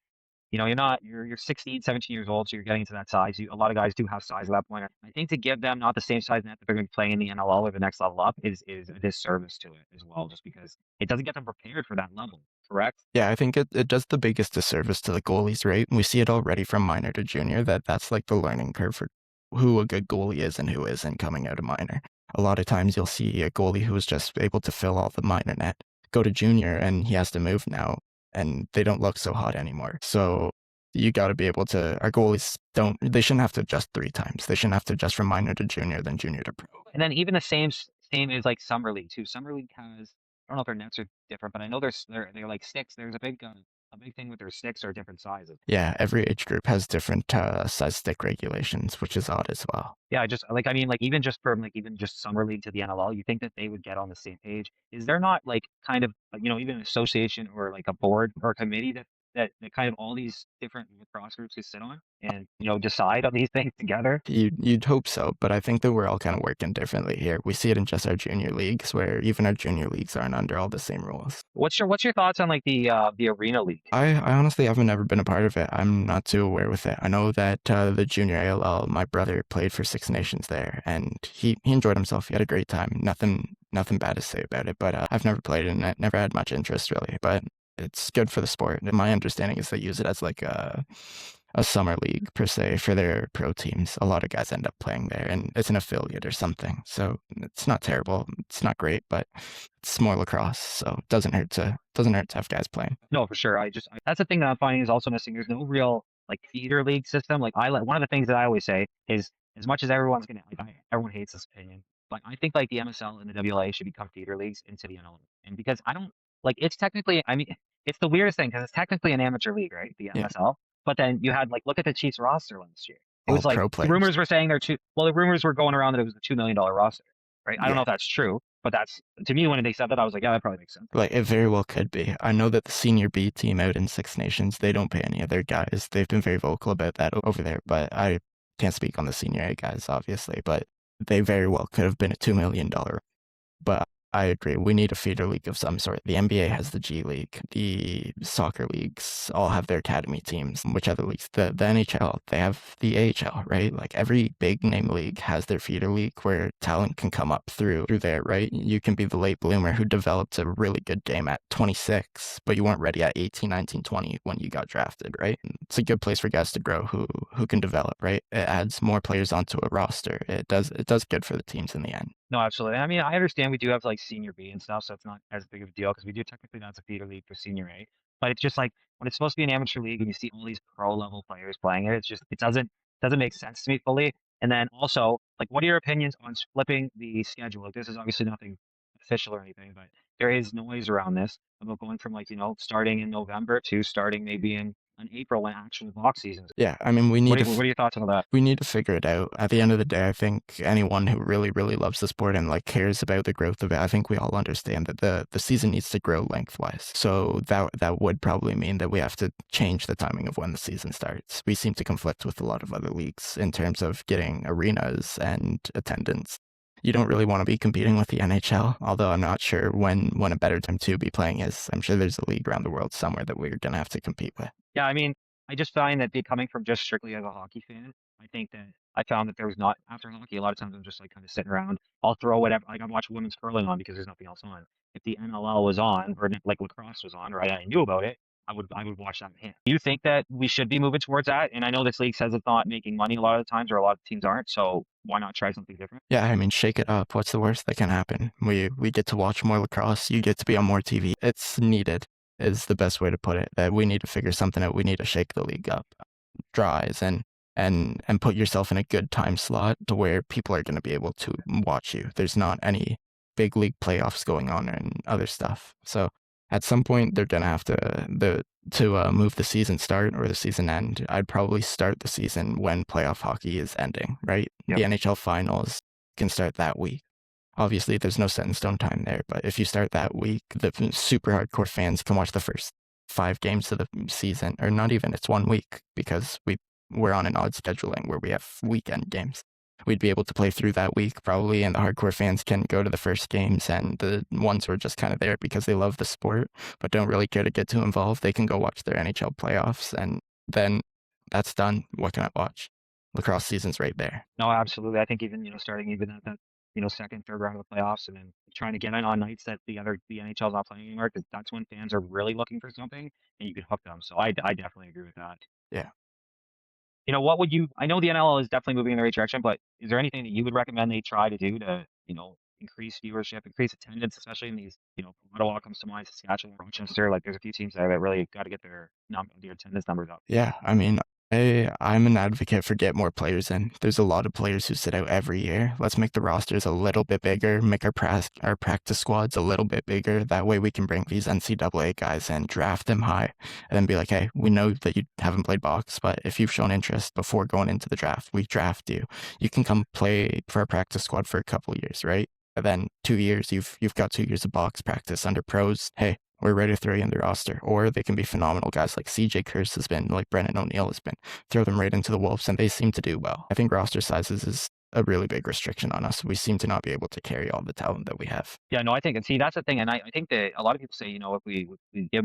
16, 17 years old, so you're getting to that size. A lot of guys do have size at that point. I think to give them not the same size net that they're going to be playing in the NLL or the next level up is a disservice to it as well, just because it doesn't get them prepared for that level. Correct? Yeah, I think it does the biggest disservice to the goalies, right? We see it already from minor to junior that's like the learning curve for who a good goalie is and who isn't coming out of minor. A lot of times you'll see a goalie who was just able to fill all the minor net go to junior and he has to move now and they don't look so hot anymore. So you got to be able to, our goalies they shouldn't have to adjust 3 times. They shouldn't have to adjust from minor to junior, then junior to pro. And then even the same is like summer league too. Summer league has, I don't know if their nets are different, but I know they're like sticks. There's a big thing with their sticks are different sizes. Yeah, every age group has different size stick regulations, which is odd as well. Yeah, I just like I mean like even just from like even just summer league to the NLL, you think that they would get on the same page? Is there not like kind of even an association or like a board or a committee that kind of all these different lacrosse groups could sit on and decide on these things together? You'd hope so, but I think that we're all kind of working differently here. We see it in just our junior leagues, where even our junior leagues aren't under all the same rules. What's your thoughts on like the arena league? I honestly haven't never been a part of it. I'm not too aware with it. I know that the junior ALL, my brother played for Six Nations there, and he enjoyed himself. He had a great time. Nothing bad to say about it. But I've never played it, and I never had much interest really. But it's good for the sport. And my understanding is they use it as like a summer league per se for their pro teams. A lot of guys end up playing there, and it's an affiliate or something. So it's not terrible. It's not great, but it's more lacrosse, so it doesn't hurt to have guys playing. No, for sure. That's the thing that I'm finding is also missing. There's no real like feeder league system. Like one of the things that I always say is as much as everyone's gonna everyone hates this opinion, but I think like the MSL and the WLA should become feeder leagues into the NL. And because I don't like it's technically I mean it's the weirdest thing because it's technically an amateur league, right? The Yeah, MSL. But then you had like look at the Chiefs roster last year. It all was like pro the players. rumors were saying the rumors were going around that it was a $2 million roster, right? I don't know Yeah, if that's true, but that's to me when they said that I was like, yeah, that probably makes sense. like it very well could be. I know that the senior B team out in Six Nations, they don't pay any of their guys. They've been very vocal about that over there, but I can't speak on the senior A guys, obviously. But they very well could have been a $2 million. But I agree. We need a feeder league of some sort. The NBA has the G League. The soccer leagues all have their academy teams. Which other leagues? The NHL, they have the AHL, right? Like every big name league has their feeder league where talent can come up through there, right? You can be the late bloomer who developed a really good game at 26, but you weren't ready at 18, 19, 20 when you got drafted, right? It's a good place for guys to grow who can develop, right? It adds more players onto a roster. It does good for the teams in the end. No, absolutely. I mean, I understand we do have like senior B and stuff, so it's not as big of a deal because we do technically that's a feeder league for senior A. But it's just like when it's supposed to be an amateur league and you see all these pro level players playing it, it doesn't make sense to me fully. And then also, like, what are your opinions on flipping the schedule? Like, this is obviously nothing official or anything, but there is noise around this about going from like starting in November to starting maybe in April when actual box seasons. Yeah, I mean, What are your thoughts on that? we need to figure it out. At the end of the day, I think anyone who really, really loves the sport and like cares about the growth of it, I think we all understand that the season needs to grow lengthwise. So that would probably mean that we have to change the timing of when the season starts. We seem to conflict with a lot of other leagues in terms of getting arenas and attendance. You don't really want to be competing with the NHL, although I'm not sure when a better time to be playing is. I'm sure there's a league around the world somewhere that we're gonna have to compete with. Yeah, I mean, I just find that coming from just strictly as a hockey fan, I think that I found that there was not after hockey. A lot of times I'm just like kind of sitting around. I'll throw whatever. Like I watch women's curling on because there's nothing else on. If the NLL was on or if, like lacrosse was on, right? I knew about it. I would watch that. Do you think that we should be moving towards that? And I know this league says it's not making money a lot of the times, or a lot of teams aren't. So why not try something different? Yeah, I mean, shake it up. What's the worst that can happen? We get to watch more lacrosse. You get to be on more TV. It's needed, is the best way to put it. That we need to figure something out. We need to shake the league up, draws, and put yourself in a good time slot to where people are going to be able to watch you. There's not any big league playoffs going on and other stuff. So at some point, they're going to have to move the season start or the season end. I'd probably start the season when playoff hockey is ending, right? Yep. The NHL finals can start that week. Obviously, there's no set in stone time there, but if you start that week, the super hardcore fans can watch the first 5 games of the season, or not even, it's 1 week because we're on an odd scheduling where we have weekend games. We'd be able to play through that week probably, and the hardcore fans can go to the first games, and the ones who are just kind of there because they love the sport but don't really care to get too involved, they can go watch their NHL playoffs, and then that's done. What can I watch? Lacrosse season's right there. No, absolutely. I think even starting even at that second, third round of the playoffs, and then trying to get in on nights that the NHL's not playing anymore, because that's when fans are really looking for something, and you can hook them. So I definitely agree with that. Yeah. What would you? I know the NLL is definitely moving in the right direction, but is there anything that you would recommend they try to do to increase viewership, increase attendance, especially in these, Ottawa comes to mind, Saskatchewan, Rochester. Like there's a few teams there that really got to get their attendance numbers up. Yeah, I mean, I'm an advocate for get more players in. There's a lot of players who sit out every year. Let's make the rosters a little bit bigger, make our practice squads a little bit bigger. That way we can bring these NCAA guys in, draft them high, and then be like, hey, we know that you haven't played box, but if you've shown interest before going into the draft, we draft you. You can come play for our practice squad for a couple of years, right? And then 2 years, you've got 2 years of box practice under pros. Hey, we're ready to throw you in the roster. Or they can be phenomenal guys like CJ Kurse has been, like Brennan O'Neill has been. Throw them right into the Wolves, and they seem to do well. I think roster sizes is a really big restriction on us. We seem to not be able to carry all the talent that we have. Yeah, no, I think, and see, that's the thing. And I think that a lot of people say, if we give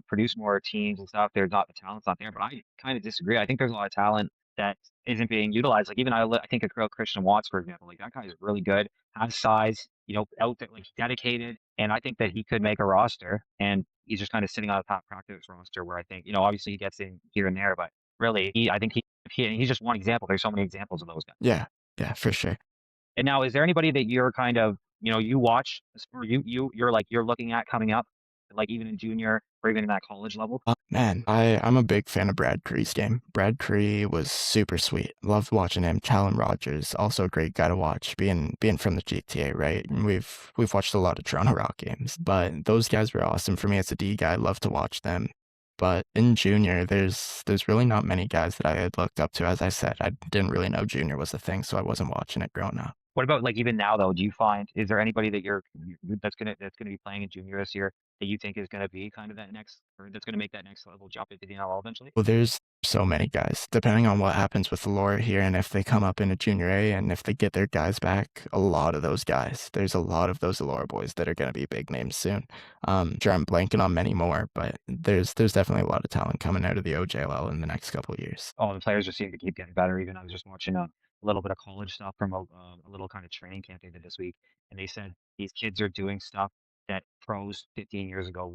produce more teams and stuff, there's not the talent's not there. But I kind of disagree. I think there's a lot of talent that isn't being utilized. Like even I think of Christian Watts, for example, like that guy is really good, has size, out there, like dedicated. And I think that he could make a roster, and he's just kind of sitting on a top practice roster where I think, obviously he gets in here and there, but really, I think he's just one example. There's so many examples of those guys. Yeah, yeah, for sure. And now, is there anybody that you're kind of, you watch, or you're looking at coming up, like even in junior or even in that college level? Man, I'm a big fan of Brad Cree's game. Brad Cree was super sweet. Loved watching him. Callum Rogers, also a great guy to watch. Being from the GTA, right? And we've watched a lot of Toronto Rock games, but those guys were awesome. For me as a D guy, I love to watch them. But in junior, there's really not many guys that I had looked up to. As I said, I didn't really know junior was a thing, so I wasn't watching it growing up. What about like even now though? Do you find, is there anybody that that's gonna be playing in junior this year that you think is gonna be kind of that next, or that's gonna make that next level jump into the NLL eventually? Well, there's so many guys. Depending on what happens with the lore here and if they come up into junior A and if they get their guys back, a lot of those guys, there's a lot of those Allure boys that are going to be big names soon. Sure, I'm blanking on many more, but there's definitely a lot of talent coming out of the OJLL in the next couple of years. Oh, the players just seem to keep getting better. Even I was just watching a little bit of college stuff from a little kind of training camp they did this week, and they said these kids are doing stuff that pros 15 years ago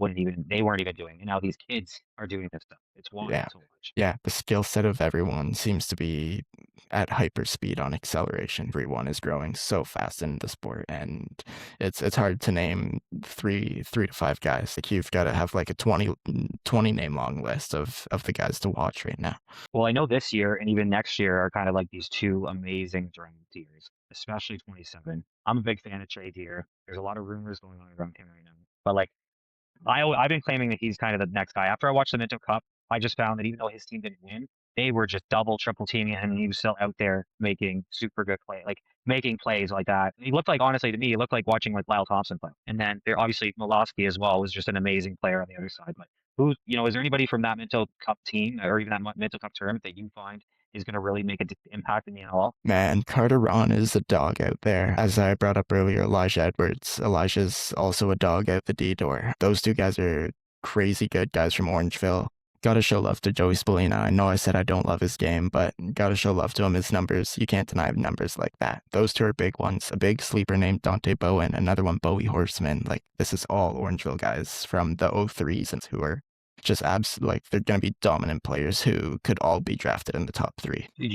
they weren't even doing, and now these kids are doing this stuff. It's wild Yeah. so much. Yeah, the skill set of everyone seems to be at hyper speed on acceleration. Everyone is growing so fast in the sport, and it's hard to name three to five guys. Like you've got to have like a 20 name long list of the guys to watch right now. Well, I know this year and even next year are kind of like these two amazing draft years, especially 27. I'm a big fan of Trey Deer. There's a lot of rumors going on around him right now, but like I've been claiming that he's kind of the next guy. After I watched the Minto Cup, I just found that even though his team didn't win, they were just double, triple teaming him, and he was still out there making super good play, like making plays like that. He looked like, honestly, to me, he looked like watching like Lyle Thompson play. And then there obviously Molosky as well was just an amazing player on the other side. But is there anybody from that Minto Cup team or even that Minto Cup tournament that you find is going to really make an impact in the NLL? Man, Carter Ron is a dog out there. As I brought up earlier, Elijah Edwards. Elijah's also a dog out the D door. Those two guys are crazy good guys from Orangeville. Gotta show love to Joey Spallina. I know I said I don't love his game, but gotta show love to him. His numbers, you can't deny numbers like that. Those two are big ones. A big sleeper named Dante Bowen, another one Bowie Horseman. Like, this is all Orangeville guys from the 03s and who are just like they're going to be dominant players who could all be drafted in the top 3. Do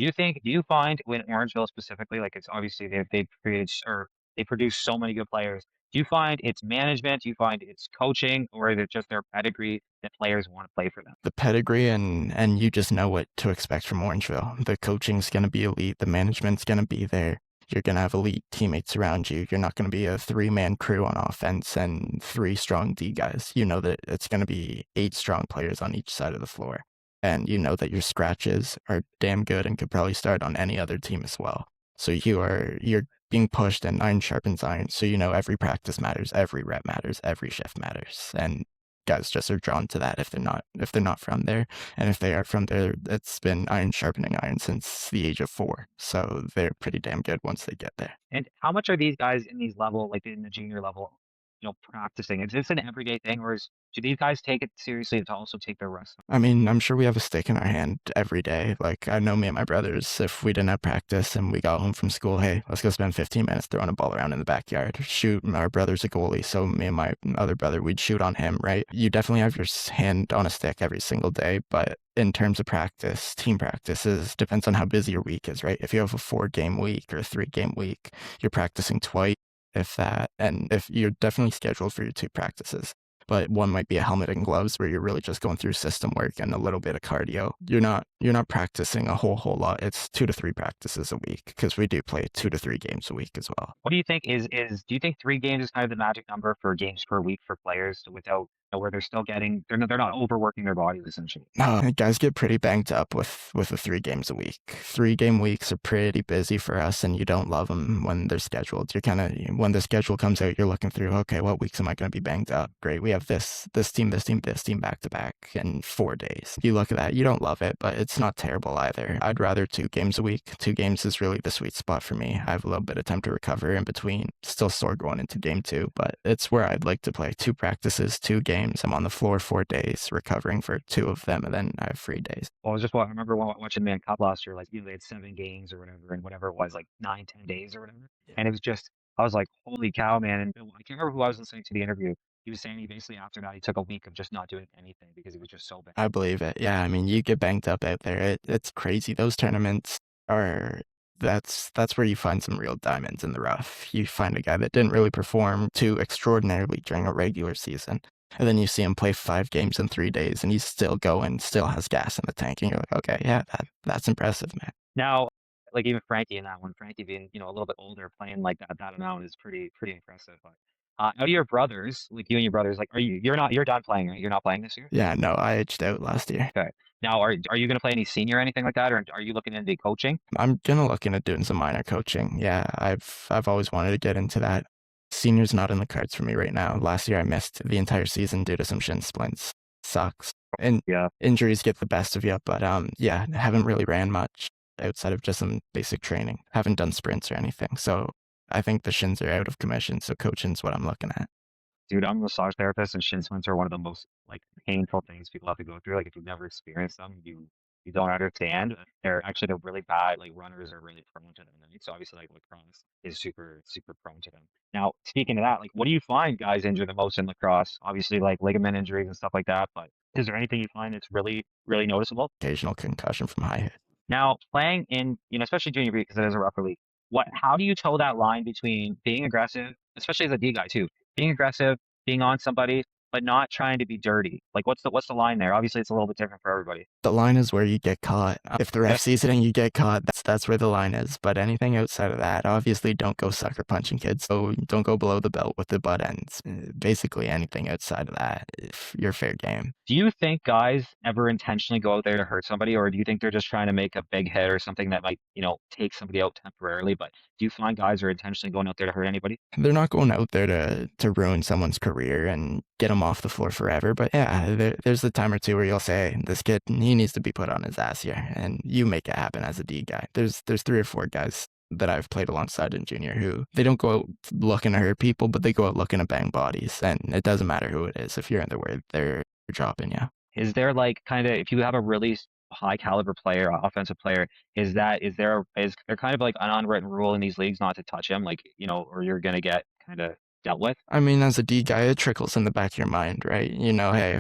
you find when Orangeville specifically, like it's obviously they've created or they produce so many good players. Do you find it's management? Do you find it's coaching, or is it just their pedigree that players want to play for them? The pedigree and you just know what to expect from Orangeville. The coaching's going to be elite. The management's going to be there. You're going to have elite teammates around you. You're not going to be a 3-man crew on offense and 3 strong D guys. You know that it's going to be 8 strong players on each side of the floor. And you know that your scratches are damn good and could probably start on any other team as well. So you're being pushed and iron sharpens iron. So you know every practice matters, every rep matters, every shift matters. And guys just are drawn to that if they're not from there. And if they are from there, it's been iron sharpening iron since the age of 4. So they're pretty damn good once they get there. And how much are these guys in these level, like in the junior level, practicing? Is this an everyday thing, or do these guys take it seriously to also take their rest? I mean, I'm sure we have a stick in our hand every day. Like, I know me and my brothers, if we didn't have practice and we got home from school, hey, let's go spend 15 minutes throwing a ball around in the backyard. Shoot, our brother's a goalie, so me and my other brother, we'd shoot on him, right? You definitely have your hand on a stick every single day, but in terms of practice, team practices depends on how busy your week is, right? If you have a 4-game week or a 3-game week, you're practicing twice, if that, and if you're definitely scheduled for your 2 practices. But one might be a helmet and gloves where you're really just going through system work and a little bit of cardio. You're not practicing a whole lot. It's 2 to 3 practices a week because we do play 2 to 3 games a week as well. What do you think do you think 3 games is kind of the magic number for games per week for players without where they're still they're not overworking their bodies essentially? Guys get pretty banged up with the 3 games a week. 3-game weeks are pretty busy for us, and you don't love them when they're scheduled. You're kind of when the schedule comes out, you're looking through. Okay, what weeks am I going to be banged up? Great, we have this team, this team, this team back to back in 4 days. You look at that, you don't love it, but it's not terrible either. I'd rather 2 games a week. 2 games is really the sweet spot for me. I have a little bit of time to recover in between. Still sore going into game 2, but it's where I'd like to play 2 practices, 2 games. I'm on the floor 4 days, recovering for 2 of them, and then I have 3 days. Well, I remember watching Man Cup last year, like they had 7 games or whatever, and whatever it was, like 9, 10 days or whatever. Yeah. And it was just, I was like, holy cow, man! And I can't remember who I was listening to the interview. He was saying he basically after that he took a week of just not doing anything because he was just so bad. I believe it. Yeah, I mean, you get banged up out there. It's crazy. Those tournaments are that's where you find some real diamonds in the rough. You find a guy that didn't really perform too extraordinarily during a regular season, and then you see him play 5 games in 3 days, and he's still going, still has gas in the tank, and you're like, okay, yeah, that's impressive, man. Now, like even Frankie in that one, Frankie being a little bit older, playing like that amount is pretty impressive. But out of your brothers, like you and your brothers, like you're done playing, right? You're not playing this year. Yeah, no, I aged out last year. Okay. Now, are you going to play any senior or anything like that, or are you looking into coaching? I'm gonna look into doing some minor coaching. Yeah, I've always wanted to get into that. Senior's not in the cards for me right now. Last year I missed the entire season due to some shin splints. Sucks. And Yeah. injuries get the best of you, but yeah, haven't really ran much outside of just some basic training. Haven't done sprints or anything. So I think the shins are out of commission, so coaching's what I'm looking at. Dude, I'm a massage therapist, and shin splints are one of the most like painful things people have to go through. Like if you've never experienced them, you don't understand. They're really bad. Like runners are really prone to them. Right? So obviously, like lacrosse is super prone to them. Now, speaking of that, like what do you find guys injure the most in lacrosse? Obviously, like ligament injuries and stuff like that. But is there anything you find that's really noticeable? Occasional concussion from high hit. Now, playing in, especially junior B because it is a rougher league, how do you toe that line between being aggressive, especially as a D guy too, being aggressive, being on somebody, but not trying to be dirty? Like, what's the line there? Obviously, it's a little bit different for everybody. The line is where you get caught. If the ref sees it and you get caught, that's where the line is. But anything outside of that, obviously don't go sucker punching kids. So don't go below the belt with the butt ends. Basically anything outside of that, if you're fair game. Do you think guys ever intentionally go out there to hurt somebody, or do you think they're just trying to make a big hit or something that might, take somebody out temporarily? But do you find guys are intentionally going out there to hurt anybody? They're not going out there to ruin someone's career and get them off the floor forever. But yeah, there's the time or two where you'll say, this kid, he needs to be put on his ass here. And you make it happen as a D guy. There's 3 or 4 guys that I've played alongside in junior who they don't go out looking to hurt people, but they go out looking to bang bodies. And it doesn't matter who it is. If you're in the way, they're dropping you. Is there like kind of, if you have a really high caliber player, offensive player, is there kind of like an unwritten rule in these leagues not to touch him, like, or you're going to get kind of dealt with? I mean, as a D guy, it trickles in the back of your mind, right? Hey,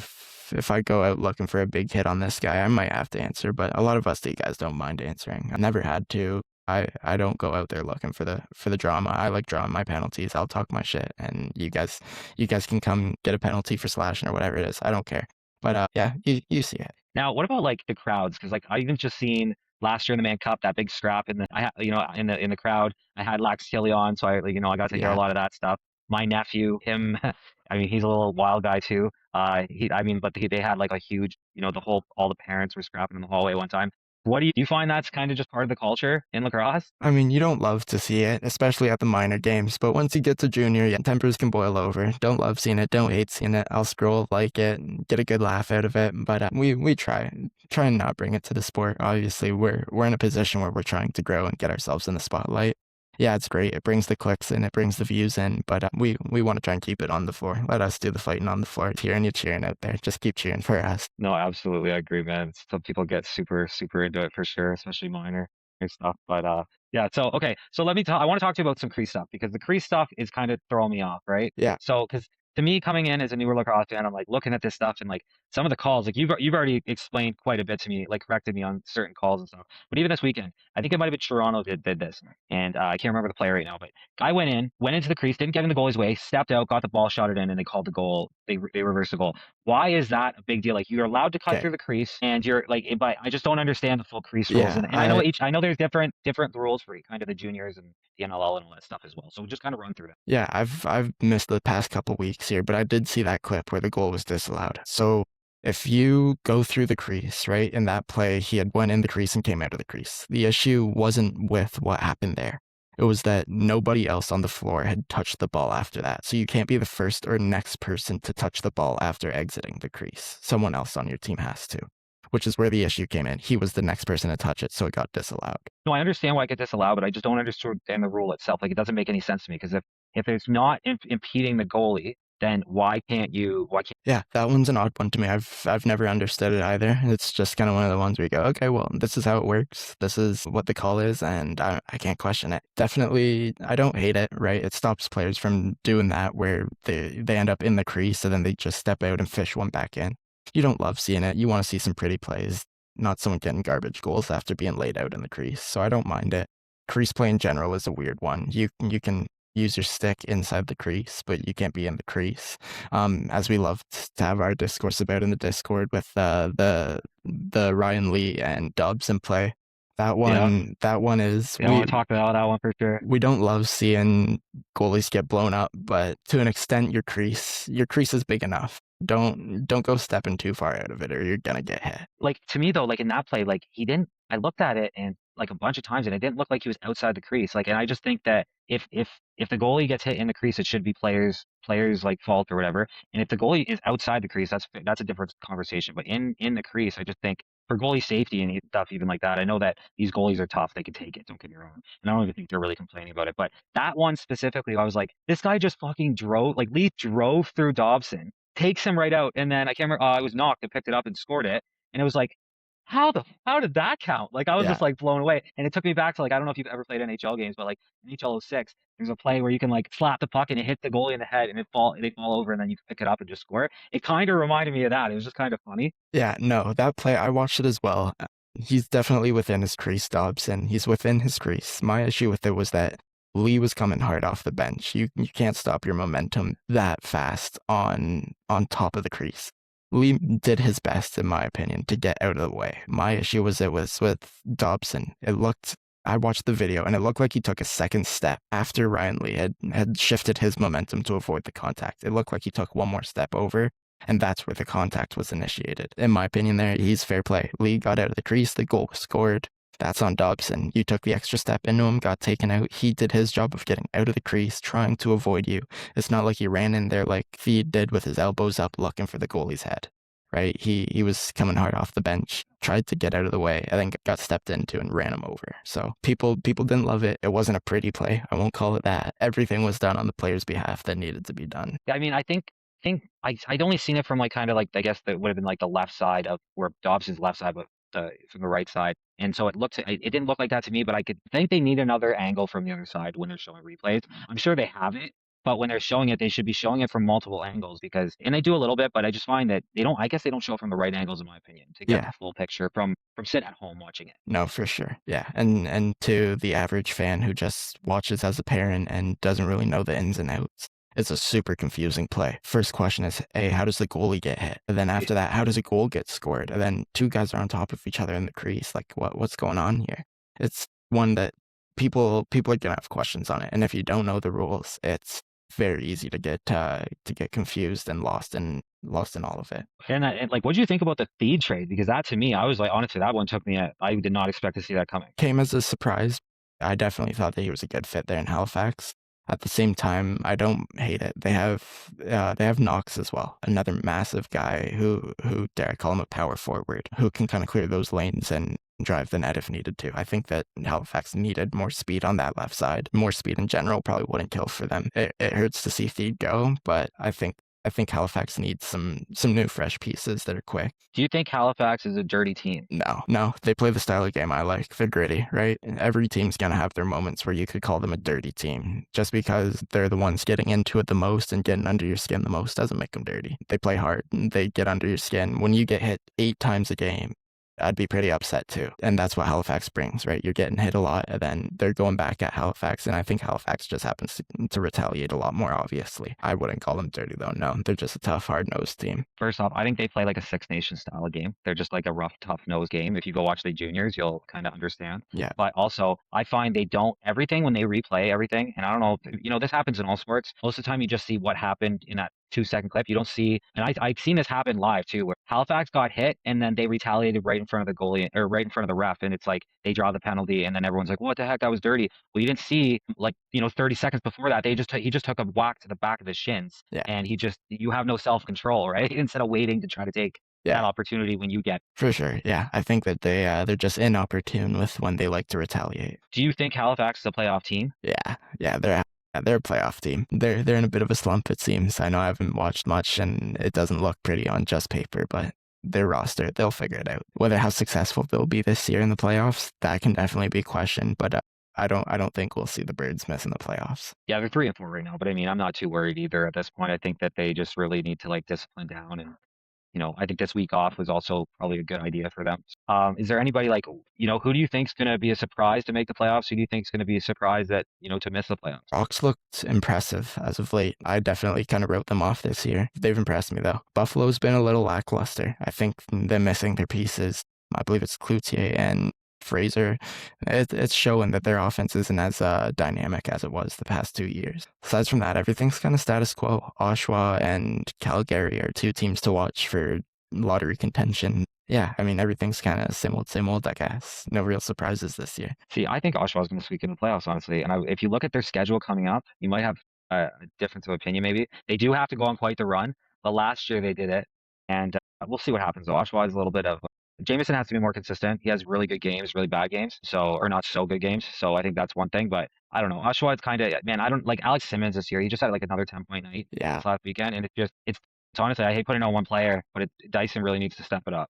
if I go out looking for a big hit on this guy, I might have to answer, but a lot of us D guys don't mind answering. I never had to. I don't go out there looking for the drama. I like drawing my penalties. I'll talk my shit, and you guys can come get a penalty for slashing or whatever it is. I don't care. But yeah, you see it. Now, what about like the crowds? Because like I even just seen last year in the Man Cup that big scrap in the crowd. I had Lax Tilly on, so I got to hear a lot of that stuff. My nephew, him, I mean, he's a little wild guy too. They had like a huge, all the parents were scrapping in the hallway one time. What do you find that's kind of just part of the culture in lacrosse? I mean, you don't love to see it, especially at the minor games, but once you get to junior, yeah, tempers can boil over. Don't love seeing it, don't hate seeing it. I'll scroll, like it, and get a good laugh out of it, but we try and not bring it to the sport. Obviously, we're in a position where we're trying to grow and get ourselves in the spotlight. Yeah, it's great. It brings the clicks in, it brings the views in, but we want to try and keep it on the floor. Let us do the fighting on the floor. Hearing you cheering out there, just keep cheering for us. No, absolutely, I agree, man. Some people get super into it for sure, especially minor and stuff. But yeah. So okay, so let me talk. I want to talk to you about some crease stuff because the crease stuff is kind of throwing me off, right? Yeah, So because to me, coming in as a newer lacrosse fan, I'm like looking at this stuff and like some of the calls, like you've already explained quite a bit to me, like corrected me on certain calls and stuff. But even this weekend, I think it might have been Toronto did this, and I can't remember the player right now, but guy went into the crease, didn't get in the goalie's way, stepped out, got the ball, shot it in, and they called the goal. They reversed the goal. Why is that a big deal? Like you're allowed to cut okay. through the crease, and you're like, but I just don't understand the full crease rules. Yeah, And I know there's different rules for kind of the juniors and the NLL and all that stuff as well. So just kind of run through that. yeah, I've missed the past couple weeks here, but I did see that clip where the goal was disallowed. So if you go through the crease, right, in that play, he had went in the crease and came out of the crease. The issue wasn't with what happened there. It was that nobody else on the floor had touched the ball after that. So you can't be the first or next person to touch the ball after exiting the crease. Someone else on your team has to, which is where the issue came in. He was the next person to touch it, so it got disallowed. No, I understand why I get disallowed, but I just don't understand the rule itself. Like it doesn't make any sense to me because if it's not impeding the goalie, then why can't you? Why can't Yeah, that one's an odd one to me. I've never understood it either. It's just kind of one of the ones where you go, okay, well, this is how it works. This is what the call is, and I can't question it. Definitely, I don't hate it, right? It stops players from doing that where they end up in the crease and then they just step out and fish one back in. You don't love seeing it. You want to see some pretty plays, not someone getting garbage goals after being laid out in the crease. So I don't mind it. Crease play in general is a weird one. You can use your stick inside the crease, but you can't be in the crease. As we love to have our discourse about in the Discord with the Ryan Lee and Dubs in play. That yeah? one is Yeah, I want to talk about that one for sure. we don't love seeing goalies get blown up, but to an extent, your crease is big enough. Don't go stepping too far out of it, or you're gonna get hit. Like to me though, like in that play, like he didn't. I looked at it and like a bunch of times, and it didn't look like he was outside the crease. Like, and I just think that if the goalie gets hit in the crease, it should be players like fault or whatever. And if the goalie is outside the crease, that's a different conversation. But in the crease, I just think for goalie safety and stuff, even like that, I know that these goalies are tough; they can take it. Don't get me wrong, and I don't even think they're really complaining about it. But that one specifically, I was like, this guy just fucking drove. Like Lee drove through Dobson, takes him right out, and then I can't remember. I was knocked and picked it up and scored it. And it was like, how did that count? Like I was Yeah, just like blown away. And it took me back to like I don't know if you've ever played NHL games, but like NHL '06, there's a play where you can like slap the puck and it hit the goalie in the head and they fall over and then you can pick it up and just score. It kind of reminded me of that. It was just kind of funny. yeah. No, that play I watched it as well. He's definitely within his crease, Dobson. He's within his crease. My issue with it was that Lee was coming hard off the bench. You can't stop your momentum that fast on top of the crease. Lee did his best, in my opinion, to get out of the way. My issue was it was with Dobson. I watched the video and it looked like he took a second step after Ryan Lee had shifted his momentum to avoid the contact. It looked like he took one more step over, and that's where the contact was initiated. In my opinion, there, he's fair play. Lee got out of the crease, the goal was scored. That's on Dobson. You took the extra step into him, got taken out. He did his job of getting out of the crease, trying to avoid you. It's not like he ran in there like Feed did with his elbows up looking for the goalie's head, right? He was coming hard off the bench, tried to get out of the way, and then got stepped into and ran him over. So people didn't love it. It wasn't a pretty play. I won't call it that. Everything was done on the player's behalf that needed to be done. Yeah, I mean, think I'd only seen it from like kind of like I guess that would have been like the left side of where Dobson's left side, but from the right side. And so it didn't look like that to me, but I could think they need another angle from the other side when they're showing replays. I'm sure they have it, but when they're showing it, they should be showing it from multiple angles because, and they do a little bit, but I just find that I guess they don't show it from the right angles in my opinion to get Yeah, the full picture from sitting at home watching it. no, for sure. Yeah. And to the average fan who just watches as a parent and doesn't really know the ins and outs, it's a super confusing play. First question is, hey, how does the goalie get hit? And then after that, how does a goal get scored? And then two guys are on top of each other in the crease. Like, what's going on here? It's one that people are gonna have questions on it. And if you don't know the rules, it's very easy to get confused and lost in all of it. And like, what do you think about the feed trade? Because that to me, I was like, honestly, that one took me. I did not expect to see that coming. Came as a surprise. I definitely thought that he was a good fit there in Halifax. At the same time, I don't hate it. They have Knox as well, another massive guy who dare I call him a power forward, who can kind of clear those lanes and drive the net if needed to. I think that Halifax needed more speed on that left side. More speed in general probably wouldn't kill for them. It hurts to see Feed go, but I think Halifax needs some new fresh pieces that are quick. Do you think Halifax is a dirty team? No, they play the style of game I like. They're gritty, right? Every team's gonna have their moments where you could call them a dirty team. Just because they're the ones getting into it the most and getting under your skin the most doesn't make them dirty. They play hard. They get under your skin. When you get hit 8 times a game, I'd be pretty upset too. And that's what Halifax brings, right? You're getting hit a lot, and then they're going back at Halifax, and I think Halifax just happens to retaliate a lot more, obviously. I wouldn't call them dirty, though. No, they're just a tough, hard-nosed team. First off, I think they play like a Six Nations style of game. They're just like a rough, tough nose game. If you go watch the juniors, you'll kind of understand. Yeah. But also, I find they don't everything when they replay everything. And I don't know, this happens in all sports. Most of the time, you just see what happened in that 2-second clip. You don't see, and I've seen this happen live too, where Halifax got hit and then they retaliated right in front of the goalie or right in front of the ref, and it's like they draw the penalty, and then everyone's like, "What the heck? That was dirty." Well, you didn't see 30 seconds before that he just took a whack to the back of his shins, Yeah. and you have no self control, right? Instead of waiting to try to take that opportunity when you get. For sure, yeah. I think that they're just inopportune with when they like to retaliate. Do you think Halifax is a playoff team? Yeah, they're a playoff team. They're in a bit of a slump, it seems. I know I haven't watched much, and it doesn't look pretty on just paper, but their roster, they'll figure it out. Whether how successful they'll be this year in the playoffs, that can definitely be questioned, but I don't think we'll see the Birds miss in the playoffs. Yeah, they're 3-4 right now, but I mean, I'm not too worried either at this point. I think that they just really need to discipline down, and I think this week off was also probably a good idea for them. Is there anybody who do you think's going to be a surprise to make the playoffs? Who do you think's going to be a surprise that, to miss the playoffs? Hawks looked impressive as of late. I definitely kind of wrote them off this year. They've impressed me, though. Buffalo's been a little lackluster. I think they're missing their pieces. I believe it's Cloutier and Fraser. It's showing that their offense isn't as dynamic as it was the past 2 years. Aside from that, everything's kind of status quo. Oshawa and Calgary are 2 teams to watch for lottery contention. Yeah, I mean, everything's kind of same old, I guess. No real surprises this year. See, I think Oshawa's going to squeak in the playoffs, honestly. And if you look at their schedule coming up, you might have a difference of opinion, maybe. They do have to go on quite the run, but last year they did it. And we'll see what happens, though. Oshawa is a little bit of... Jameson has to be more consistent. He has really good games, really bad games, or not so good games. So I think that's one thing. But I don't know. Oshawa is kind of, man, I don't like Alex Simmons this year. He just had another 10-point night this last weekend. And it's honestly, I hate putting on one player, but Dyson really needs to step it up.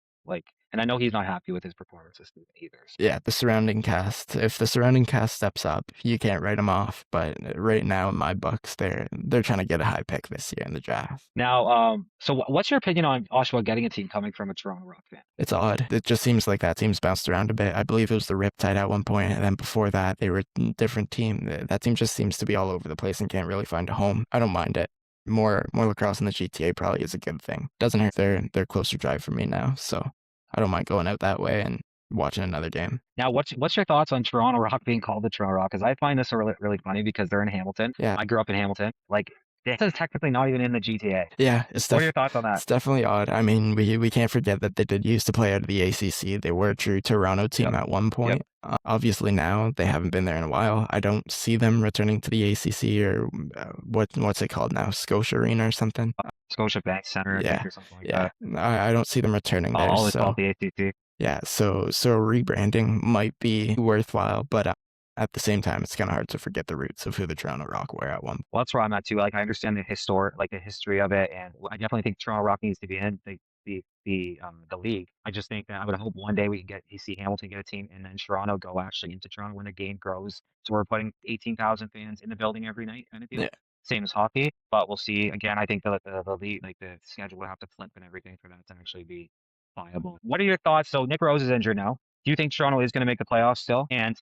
And I know he's not happy with his performance this season either. So. Yeah, the surrounding cast. If the surrounding cast steps up, you can't write them off. But right now, in my books, they're trying to get a high pick this year in the draft. Now, so what's your opinion on Oshawa getting a team coming from a Toronto Rock fan? It's odd. It just seems like that team's bounced around a bit. I believe it was the Riptide at one point, and then before that, they were a different team. That team just seems to be all over the place and can't really find a home. I don't mind it. More lacrosse in the GTA probably is a good thing. Doesn't hurt their closer drive for me now, so I don't mind going out that way and watching another game. Now, what's your thoughts on Toronto Rock being called the Toronto Rock? Because I find this really, really funny because they're in Hamilton. Yeah. I grew up in Hamilton. This is technically not even in the GTA. Yeah. What are your thoughts on that? It's definitely odd. I mean, we can't forget that they did used to play out of the ACC. They were a true Toronto team at one point. Yep. Obviously now they haven't been there in a while. I don't see them returning to the ACC or what's it called now? Scotia Arena or something? Scotia Bank Center, I think, or something like that. I don't see them returning there. Always called the ACC. Yeah, so rebranding might be worthwhile, but at the same time, it's kind of hard to forget the roots of who the Toronto Rock were at one point. Well, that's where I'm at too. I understand the history of it, and I definitely think Toronto Rock needs to be in the league. I just think that I would hope one day we can see Hamilton get a team, and then Toronto go actually into Toronto when the game grows. So we're putting 18,000 fans in the building every night, kind of deal. Yeah. Same as hockey, but we'll see. Again, I think the league, the schedule will have to flip and everything for that to actually be viable. What are your thoughts? So Nick Rose is injured now. Do you think Toronto is going to make the playoffs still? And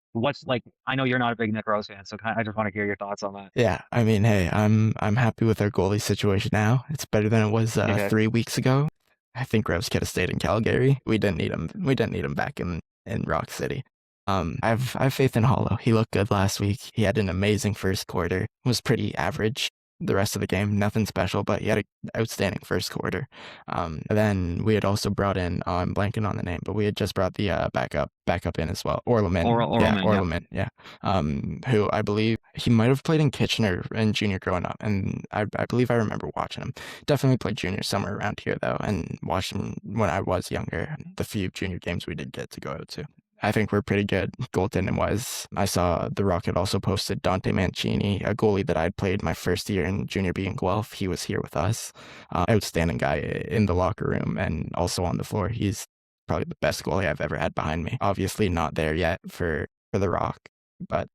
I know you're not a big Nick Rose fan, so I just want to hear your thoughts on that. Yeah, I mean, hey, I'm happy with our goalie situation now. It's better than it was 3 weeks ago. I think Rose could have stayed in Calgary. We didn't need him. We didn't need him back in Rock City. I have faith in Hollow. He looked good last week. He had an amazing first quarter. Was pretty average the rest of the game. Nothing special, but he had an outstanding first quarter. Then we had also brought in, I'm blanking on the name, but we had just brought the backup in as well. Oralman, yeah. Orleman, yeah. Who I believe he might have played in Kitchener in junior growing up, and I believe I remember watching him. Definitely played junior somewhere around here though, and watched him when I was younger. The few junior games we did get to go out to. I think we're pretty good goaltending wise. I saw the Rocket also posted Dante Mancini, a goalie that I'd played my first year in junior B in Guelph. He was here with us. Outstanding guy in the locker room and also on the floor. He's probably the best goalie I've ever had behind me. Obviously not there yet for the Rock, but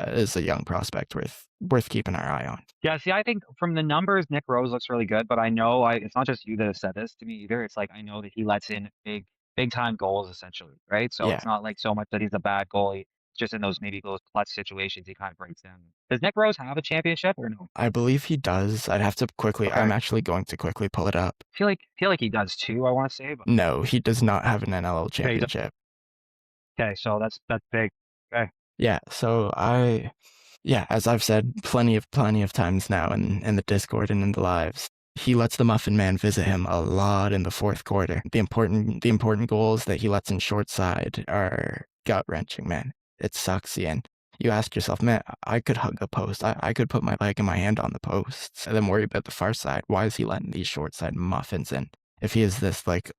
is a young prospect worth keeping our eye on. Yeah, see, I think from the numbers, Nick Rose looks really good, but I know it's not just you that have said this to me either. It's like I know that he lets in big time goals essentially, right? So Yeah, it's not like so much that he's a bad goalie. Just in those maybe those clutch situations, he kind of breaks down. Does Nick Rose have a championship or no? I believe he does. I'd have to quickly, Okay, I'm actually going to quickly pull it up. feel like he does too. I want to say, but No, he does not have an NLL okay, championship. okay, so that's big. Okay, Yeah, so yeah, as I've said plenty of times now in the Discord and in the lives, he lets the Muffin Man visit him a lot in the fourth quarter. The important goals that he lets in short side are gut wrenching, man. It sucks you in. You ask yourself, man, I could hug the post. I could put my leg and my hand on the posts and then worry about the far side. Why is he letting these short side muffins in? If he is this like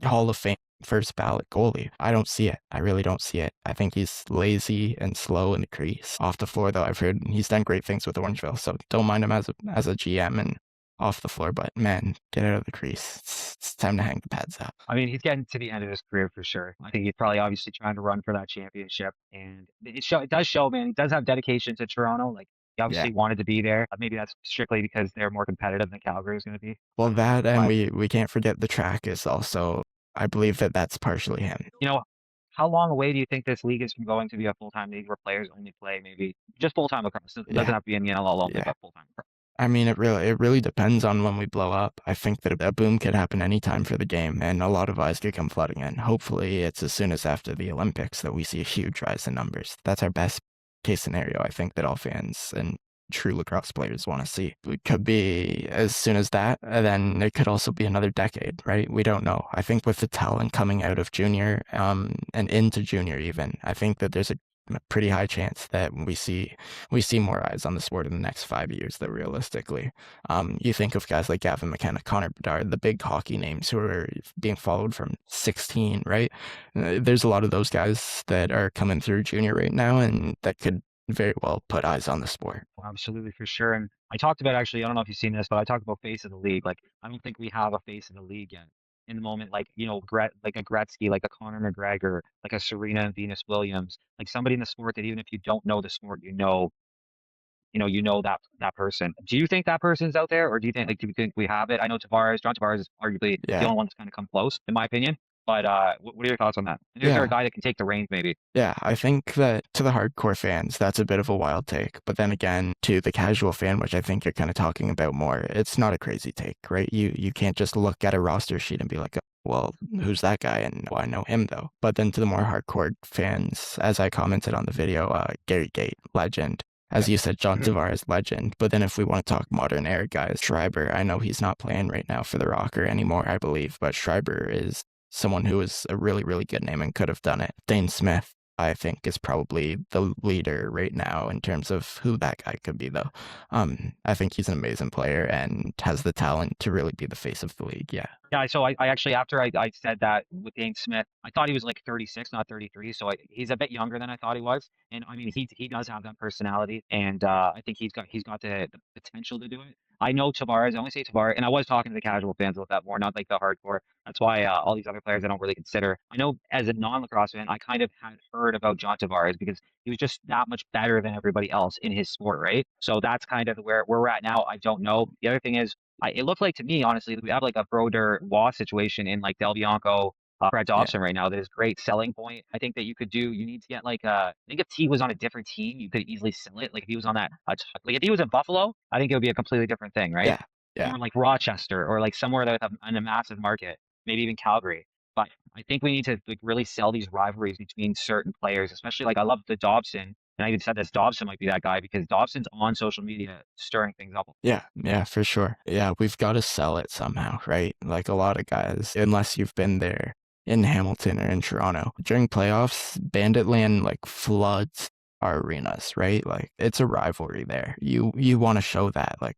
Hall of Fame first ballot goalie. I don't see it. I really don't see it. I think he's lazy and slow in the crease. Off the floor, though, I've heard he's done great things with Orangeville, so don't mind him as a GM and off the floor. But man, get out of the crease. It's time to hang the pads up. I mean, he's getting to the end of his career for sure. I think he's probably obviously trying to run for that championship, and it does show, man. He does have dedication to Toronto. Like he Yeah. obviously wanted to be there. Maybe that's strictly because they're more competitive than Calgary is going to be. Well, that and But we can't forget the track is also. I believe that's partially him. you know, how long away do you think this league is from going to be a full-time league where players only play maybe just full-time lacrosse? It doesn't Yeah. have to be in the NLL only, Yeah. but full-time lacrosse. I mean, it really depends on when we blow up. I think that a boom could happen anytime for the game, and a lot of eyes could come flooding in. Hopefully, it's as soon as after the Olympics that we see a huge rise in numbers. That's our best case scenario, I think, that all fans and true lacrosse players want to see. It could be as soon as that, and then it could also be another decade, right? We don't know. I think with the talent coming out of junior, and into junior even, I think that there's a pretty high chance that we see more eyes on the sport in the next 5 years, though, realistically. You think of guys like Gavin McKenna, Connor Bedard, the big hockey names who are being followed from 16, right? There's a lot of those guys that are coming through junior right now, and that could very well put eyes on the sport. Absolutely, for sure. And I talked about actually, I don't know if you've seen this, but I talked about face of the league. Like, I don't think we have a face of the league yet. In the moment, like like a Gretzky, like a Conor McGregor, like a Serena and Venus Williams, like somebody in the sport that even if you don't know the sport, you know that person. Do you think that person's out there, or do you think we have it? I know John Tavares is arguably the Yeah. only one that's kind of come close, in my opinion. But what are your thoughts on that? And is there a Yeah. guy that can take the reins, maybe? Yeah, I think that to the hardcore fans, that's a bit of a wild take. But then again, to the casual fan, which I think you're kind of talking about more, it's not a crazy take, right? You can't just look at a roster sheet and be like, "Oh, well, who's that guy?" And well, I know him though. But then to the more hardcore fans, as I commented on the video, Gary Gate, legend. As you said, John Tavares, legend. But then if we want to talk modern era guys, Schreiber, I know he's not playing right now for the Rocker anymore, I believe, but Schreiber is someone who is a really, really good name and could have done it. Dane Smith, I think, is probably the leader right now in terms of who that guy could be, though. I think he's an amazing player and has the talent to really be the face of the league. Yeah. Yeah, so I actually after I said that with Dane Smith, I thought he was like 36, not 33. So he's a bit younger than I thought he was. And I mean, he does have that personality, and I think he's got the potential to do it. I know Tavares. I only say Tavares, and I was talking to the casual fans about that more, not like the hardcore. That's why all these other players I don't really consider. I know as a non-lacrosse fan, I kind of had heard about John Tavares because he was just that much better than everybody else in his sport, right? So that's kind of where we're at now. I don't know. The other thing is it looked like to me, honestly, that we have like a Broder Waugh situation in like Del Bianco, Brett Yeah. Dobson right now that is great selling point. I think that you need to get like I think if T was on a different team, you could easily sell it. Like if he was on that, like if he was in Buffalo, I think it would be a completely different thing, right? Yeah. Yeah. Or like Rochester or like somewhere that in a massive market, maybe even Calgary. But I think we need to like really sell these rivalries between certain players, especially like I love the Dobson. and I even said this, Dobson might be that guy because Dobson's on social media stirring things up. Yeah, yeah, for sure. Yeah, we've got to sell it somehow, right? Like a lot of guys, unless you've been there in Hamilton or in Toronto. During playoffs, Banditland like floods our arenas, right? Like it's a rivalry there. You want to show that like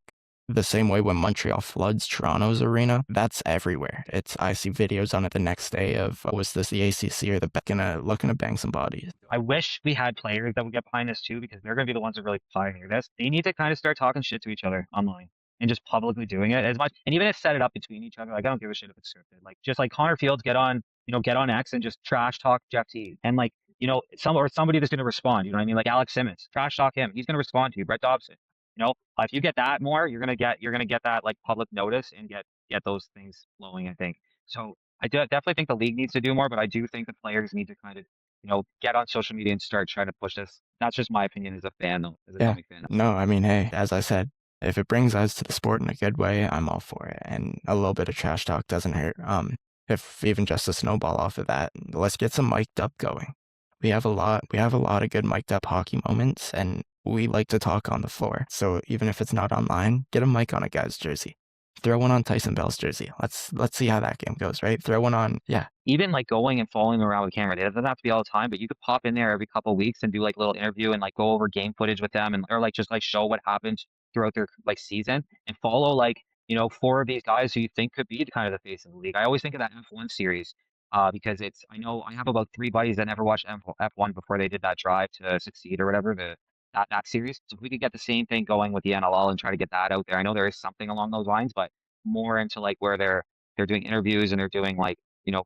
the same way when Montreal floods Toronto's arena, that's everywhere. I see videos on it the next day of was this the ACC or the gonna looking to bang some bodies. I wish we had players that would get behind this too, because they're going to be the ones that really pioneer this. They need to kind of start talking shit to each other online and just publicly doing it as much. And even if set it up between each other, like I don't give a shit if it's scripted. Like just like Connor Fields, get on X and just trash talk Jeff T. And like, somebody that's going to respond. You know what I mean? Like Alex Simmons, trash talk him. He's going to respond to you. Brett Dobson. If you get that more, you're gonna get that like public notice and get those things flowing, I think. So definitely think the league needs to do more, but I do think the players need to kind of get on social media and start trying to push this. That's just my opinion as a fan, though, as a Yeah. comic fan. No, I mean, hey, as I said, if it brings us to the sport in a good way, I'm all for it. And a little bit of trash talk doesn't hurt. If even just a snowball off of that, let's get some mic'd up going. We have a lot of good mic'd up hockey moments, and we like to talk on the floor. So even if it's not online, get a mic on a guy's jersey. Throw one on Tyson Bell's jersey. Let's see how that game goes, right? Throw one on, yeah. Even like going and following around with camera, it doesn't have to be all the time, but you could pop in there every couple of weeks and do like a little interview and like go over game footage with them, and or like just like show what happened throughout their like season, and follow like four of these guys who you think could be kind of the face of the league. I always think of that F1 series because I know I have about three buddies that never watched F1 before they did that drive to succeed or whatever, that series. So if we could get the same thing going with the NLL and try to get that out there, I know there is something along those lines, but more into like where they're doing interviews and they're doing like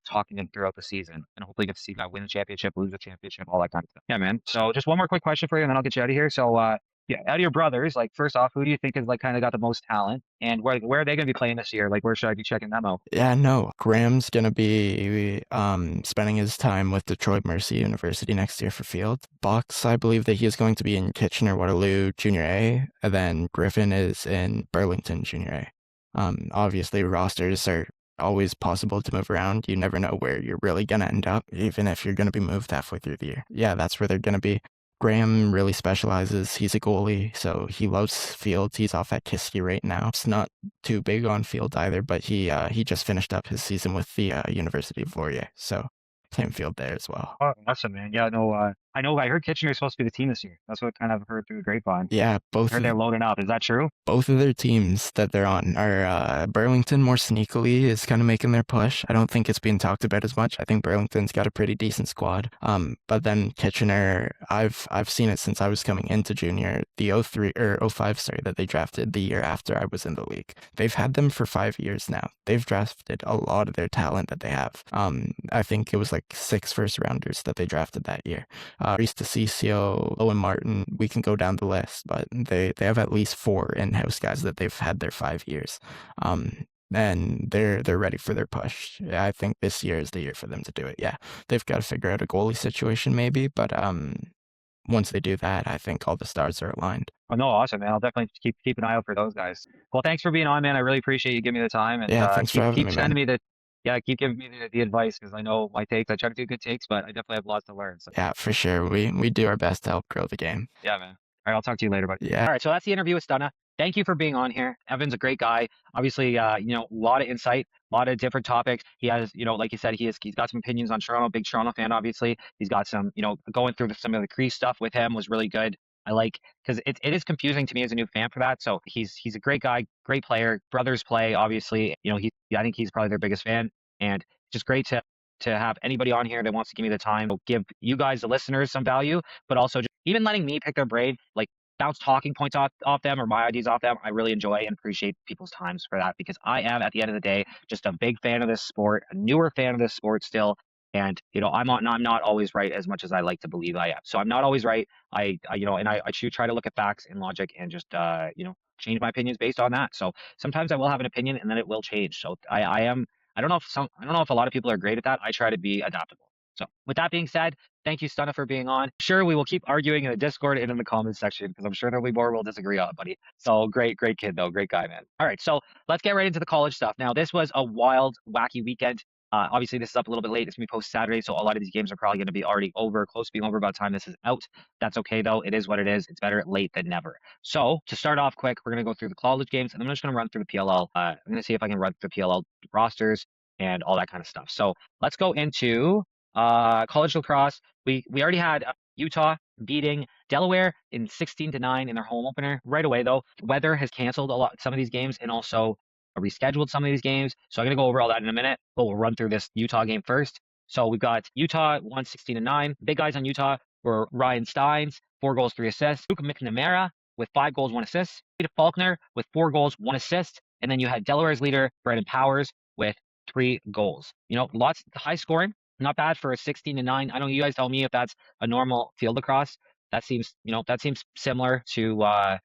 talking them throughout the season, and hopefully get to see that win the championship, lose the championship, all that kind of stuff. Yeah, man. So just one more quick question for you, and then I'll get you out of here. So, yeah, out of your brothers, like first off, who do you think is like kind of got the most talent, and where are they going to be playing this year? Like, where should I be checking them out? Yeah, no. Graham's gonna be spending his time with Detroit Mercy University next year for field. Box, I believe that he is going to be in Kitchener Waterloo Junior A, and then Griffin is in Burlington Junior A. Obviously rosters are always possible to move around. You never know where you're really gonna end up, even if you're gonna be moved halfway through the year. Yeah, that's where they're gonna be. Graham really specializes. He's a goalie, so he loves fields. He's off at Kiski right now. It's not too big on field either, but he just finished up his season with the University of Laurier, so playing field there as well. Oh, awesome, man. Yeah, no, I know. I heard Kitchener is supposed to be the team this year. That's what kind of heard through the grapevine. Yeah, I heard they're loading up. Is that true? both of their teams that they're on are Burlington more sneakily is kind of making their push. I don't think it's being talked about as much. I think Burlington's got a pretty decent squad. But then Kitchener, I've seen it since I was coming into junior, the '03 or '05, sorry, that they drafted the year after I was in the league. They've had them for 5 years now. They've drafted a lot of their talent that they have. I think it was like 6 first rounders that they drafted that year. Reese DeCiccio, Owen Martin, we can go down the list, but they have at least 4 in-house guys that they've had their 5 years. And they're ready for their push. Yeah, I think this year is the year for them to do it. Yeah, they've got to figure out a goalie situation maybe, but once they do that, I think all the stars are aligned. Oh, no, awesome, man. I'll definitely keep an eye out for those guys. Well, thanks for being on, man. I really appreciate you giving me the time, and Yeah, thanks for having keep me, sending man. me keep giving me the advice, because I know my takes. I try to do good takes, but I definitely have lots to learn. So Yeah, for sure. We do our best to help grow the game. yeah, man. All right, I'll talk to you later, buddy. Yeah. All right, so that's the interview with Stunna. Thank you for being on here. Evan's a great guy. Obviously, a lot of insight, a lot of different topics. He has, like you said, he's got some opinions on Toronto. Big Toronto fan, obviously. He's got some, going through some of the Crease stuff with him was really good. I like, because it is confusing to me as a new fan for that. So he's a great guy, great player. Brothers play, obviously. I think he's probably their biggest fan, and just great to have anybody on here that wants to give me the time to give you guys, the listeners, some value, but also just even letting me pick their brain, like bounce talking points off them or my ideas off them. I really enjoy and appreciate people's times for that, because I am, at the end of the day, just a big fan of this sport, a newer fan of this sport still. And I'm not always right as much as I like to believe I am. So I'm not always right. I should try to look at facts and logic and just change my opinions based on that. So sometimes I will have an opinion and then it will change. So I am. I don't know if a lot of people are great at that. I try to be adaptable. So with that being said, thank you, Stunna, for being on. Sure, we will keep arguing in the Discord and in the comments section, because I'm sure there'll be more we'll disagree on, buddy. So great kid though, great guy, man. All right, so let's get right into the college stuff. Now, this was a wild, wacky weekend. Obviously, this is up a little bit late. It's going to be post Saturday, so a lot of these games are probably going to be already over, close to being over by the time this is out. That's okay, though. It is what it is. It's better late than never. So, to start off quick, we're going to go through the college games, and I'm just going to run through the PLL. I'm going to see if I can run through the PLL rosters and all that kind of stuff. So, let's go into college lacrosse. We already had Utah beating Delaware in 16-9 in their home opener. Right away, though, weather has canceled some of these games, and also rescheduled some of these games. So I'm going to go over all that in a minute, but we'll run through this Utah game first. So we've got Utah 16-9. Big guys on Utah were Ryan Steins, 4 goals, 3 assists. Luke McNamara with 5 goals, 1 assist. Peter Faulkner with 4 goals, 1 assist. And then you had Delaware's leader, Brandon Powers, with 3 goals. Lots high scoring. Not bad for a 16-9. I know you guys tell me if that's a normal field lacrosse. That seems similar to a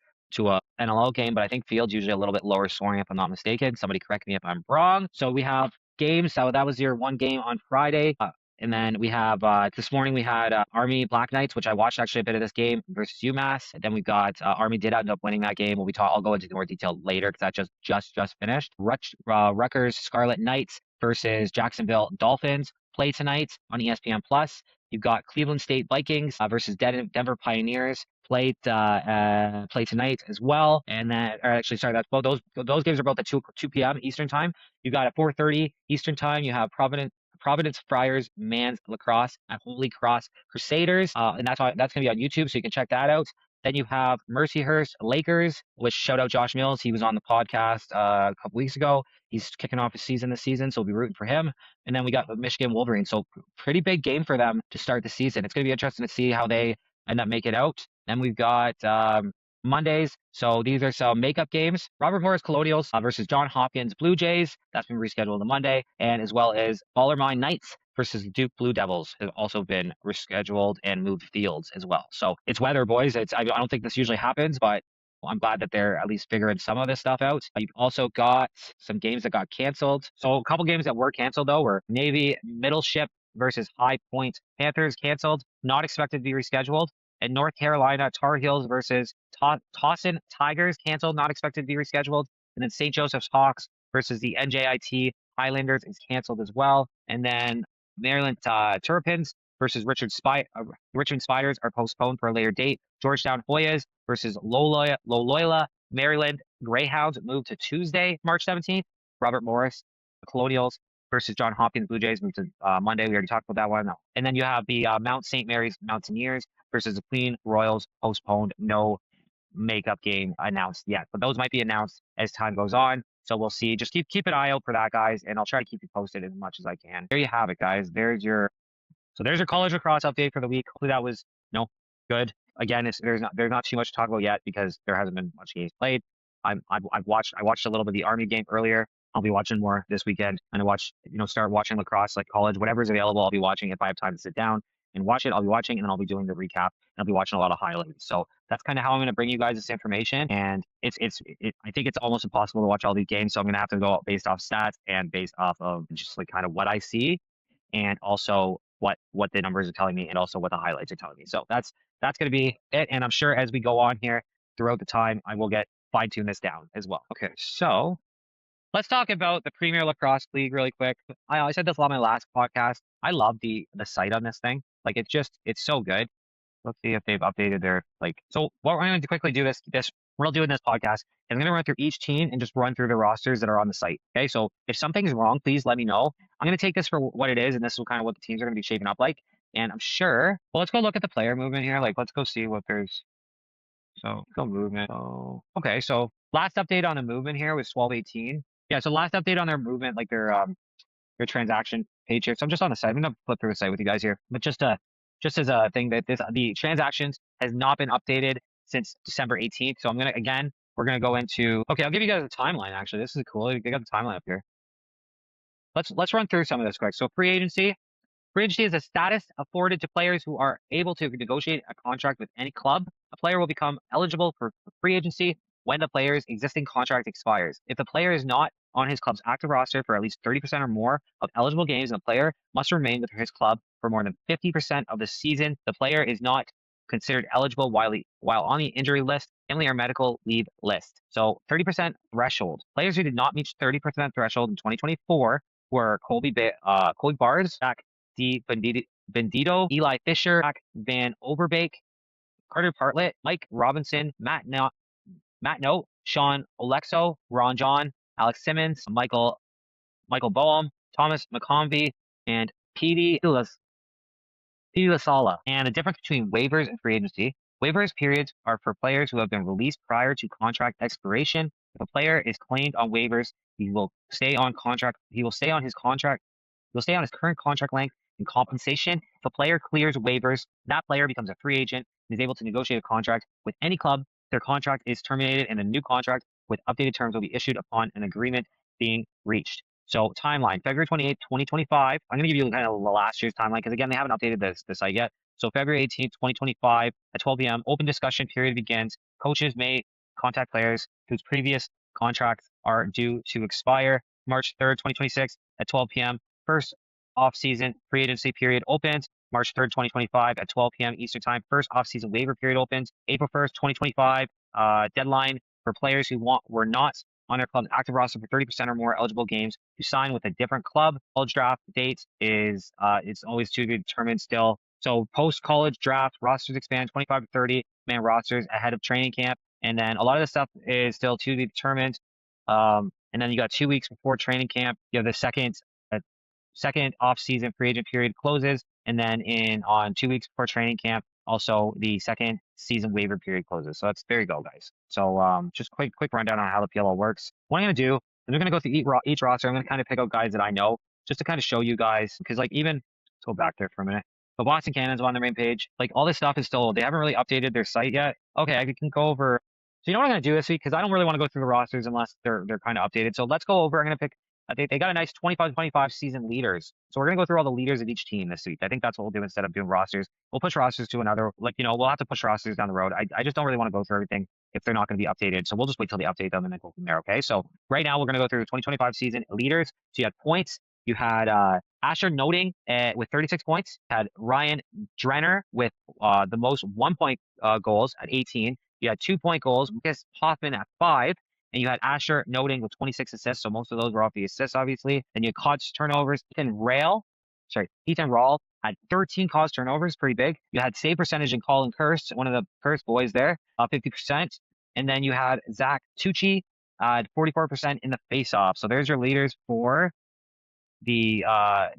NLL game, but I think field's usually a little bit lower scoring if I'm not mistaken. Somebody correct me if I'm wrong. So we have games. So that was your one game on Friday. And then we have this morning we had Army Black Knights, which I watched actually a bit of this game versus UMass. And then we've got Army did end up winning that game. I'll go into more detail later because that just finished. Rutgers Scarlet Knights versus Jacksonville Dolphins play tonight on ESPN Plus. You've got Cleveland State Vikings versus Denver Pioneers play tonight as well. And then, or actually, sorry, that's both those games are both at 2 p.m. Eastern time. You got at 4:30 Eastern time. You have Providence Friars Men's Lacrosse at Holy Cross Crusaders, and that's going to be on YouTube, so you can check that out. Then you have Mercyhurst Lakers, which shout out Josh Mills. He was on the podcast a couple weeks ago. He's kicking off his season this season, so we'll be rooting for him. And then we got the Michigan Wolverines, so pretty big game for them to start the season. It's going to be interesting to see how they end up making it out. Then we've got Mondays. So these are some makeup games. Robert Morris Colonials versus John Hopkins Blue Jays. That's been rescheduled to Monday. And as well as Ballermine Knights versus Duke Blue Devils has also been rescheduled and moved fields as well. So it's weather, boys. I don't think this usually happens, but I'm glad that they're at least figuring some of this stuff out. You've also got some games that got canceled. So a couple games that were canceled, though, were Navy Middleship versus High Point Panthers canceled, not expected to be rescheduled. And North Carolina Tar Heels versus Towson Tigers canceled, not expected to be rescheduled. And then St. Joseph's Hawks versus the NJIT Highlanders is canceled as well. And then Maryland Terrapins versus Richmond Spiders are postponed for a later date. Georgetown Hoyas versus Loyola Maryland Greyhounds moved to Tuesday, March 17th. Robert Morris Colonials versus John Hopkins Blue Jays moved to Monday. We already talked about that one. And then you have the Mount St. Mary's Mountaineers versus the Queen Royals postponed. No makeup game announced yet, but those might be announced as time goes on. So we'll see. Just keep an eye out for that, guys, and I'll try to keep you posted as much as I can. There you have it, guys. There's your college lacrosse update for the week. Hopefully that was good. Again, there's not too much to talk about yet because there hasn't been much games played. I watched a little bit of the Army game earlier. I'll be watching more this weekend, and start watching lacrosse, like college, whatever's available. I'll be watching if I have time to sit down and watch it. I'll be watching, and then I'll be doing the recap, and I'll be watching a lot of highlights. So that's kind of how I'm going to bring you guys this information. And I think it's almost impossible to watch all these games, so I'm going to have to go based off stats and based off of just like kind of what I see, and also what the numbers are telling me, and also what the highlights are telling me. So that's going to be it. And I'm sure as we go on here throughout the time, I will get fine-tune this down as well. Okay, so let's talk about the Premier Lacrosse League really quick. I said this a lot on my last podcast. I love the site on this thing. Like it's so good. Let's see if they've updated their So what we're going to quickly do we're doing this podcast, and I'm going to run through each team and just run through the rosters that are on the site. Okay, so if something's wrong, please let me know. I'm going to take this for what it is, and this is kind of what the teams are going to be shaping up like. And I'm sure. Well, let's go look at the player movement here. Let's go see what there's. So let's go movement. Oh, okay. So last update on the movement here was 12/18. Yeah, so last update on their movement, like their transaction page here. So I'm just on the site. I'm gonna flip through the site with you guys here, but just as a thing that the transactions has not been updated since December 18th. So we're gonna go into. Okay, I'll give you guys a timeline. Actually, this is cool. They got the timeline up here. Let's run through some of this quick. So free agency. Free agency is a status afforded to players who are able to negotiate a contract with any club. A player will become eligible for free agency when the player's existing contract expires. If the player is not on his club's active roster for at least 30% or more of eligible games, and the player must remain with his club for more than 50% of the season, the player is not considered eligible while on the injury list, family or medical leave list. So 30% threshold. Players who did not meet 30% threshold in 2024 were Colby Bars, Zach Bendito, Eli Fisher, Zach Van Overbeek, Carter Bartlett, Mike Robinson, Matt Note, Sean Olexo, Ron John, Alex Simmons, Michael Boehm, Thomas McConvey, and Petey Lasala. And the difference between waivers and free agency. Waivers periods are for players who have been released prior to contract expiration. If a player is claimed on waivers, he will stay on contract. He will stay on his contract. He'll stay on his current contract length and compensation. If a player clears waivers, that player becomes a free agent and is able to negotiate a contract with any club. Their contract is terminated and a new contract with updated terms will be issued upon an agreement being reached. So timeline, February 28th, 2025. I'm going to give you kind of the last year's timeline because again, they haven't updated the site yet. So February 18th, 2025 at 12 p.m. Open discussion period begins. Coaches may contact players whose previous contracts are due to expire. March 3rd, 2026 at 12 p.m. First off-season free agency period opens. March 3rd, 2025 at 12 p.m. Eastern Time. First off-season waiver period opens. April 1st, 2025. Deadline for players who were not on their club's active roster for 30% or more eligible games to sign with a different club. College draft date is it's always to be determined still. So post-college draft rosters expand 25 to 30 man rosters ahead of training camp, and then a lot of this stuff is still to be determined. And then you got 2 weeks before training camp. You have the second off-season free agent period closes, and then on 2 weeks before training camp, also the second season waiver period closes. So there you go, guys. So just quick rundown on how the PLL works. What I'm gonna do is I'm gonna go through each roster. I'm gonna kind of pick out guys that I know just to kind of show you guys, because like even let's go back there for a minute. The Boston Cannons on their main page. Like all this stuff is still, they haven't really updated their site yet. Okay, I can go over. So you know what I'm gonna do this week, because I don't really want to go through the rosters unless they're kind of updated. So let's go over. I'm gonna pick. They got a nice 25-25 season leaders. So we're going to go through all the leaders of each team this week. I think that's what we'll do instead of doing rosters. We'll push rosters to another, we'll have to push rosters down the road. I just don't really want to go through everything if they're not going to be updated. So we'll just wait till they update them and then go from there. Okay. So right now we're going to go through the 2025 season leaders. So you had points. You had Asher Noting with 36 points. You had Ryan Drenner with the most 1-point goals at 18. You had 2-point goals. Lucas Hoffman at 5. And you had Asher Noting with 26 assists, so most of those were off the assists, obviously. Then you had caused turnovers. Ethan Rawl had 13 caused turnovers, pretty big. You had save percentage in Colin Kurst, one of the Kurst boys there, 50%. And then you had Zach Tucci at 44% in the face-off. So there's your leaders for the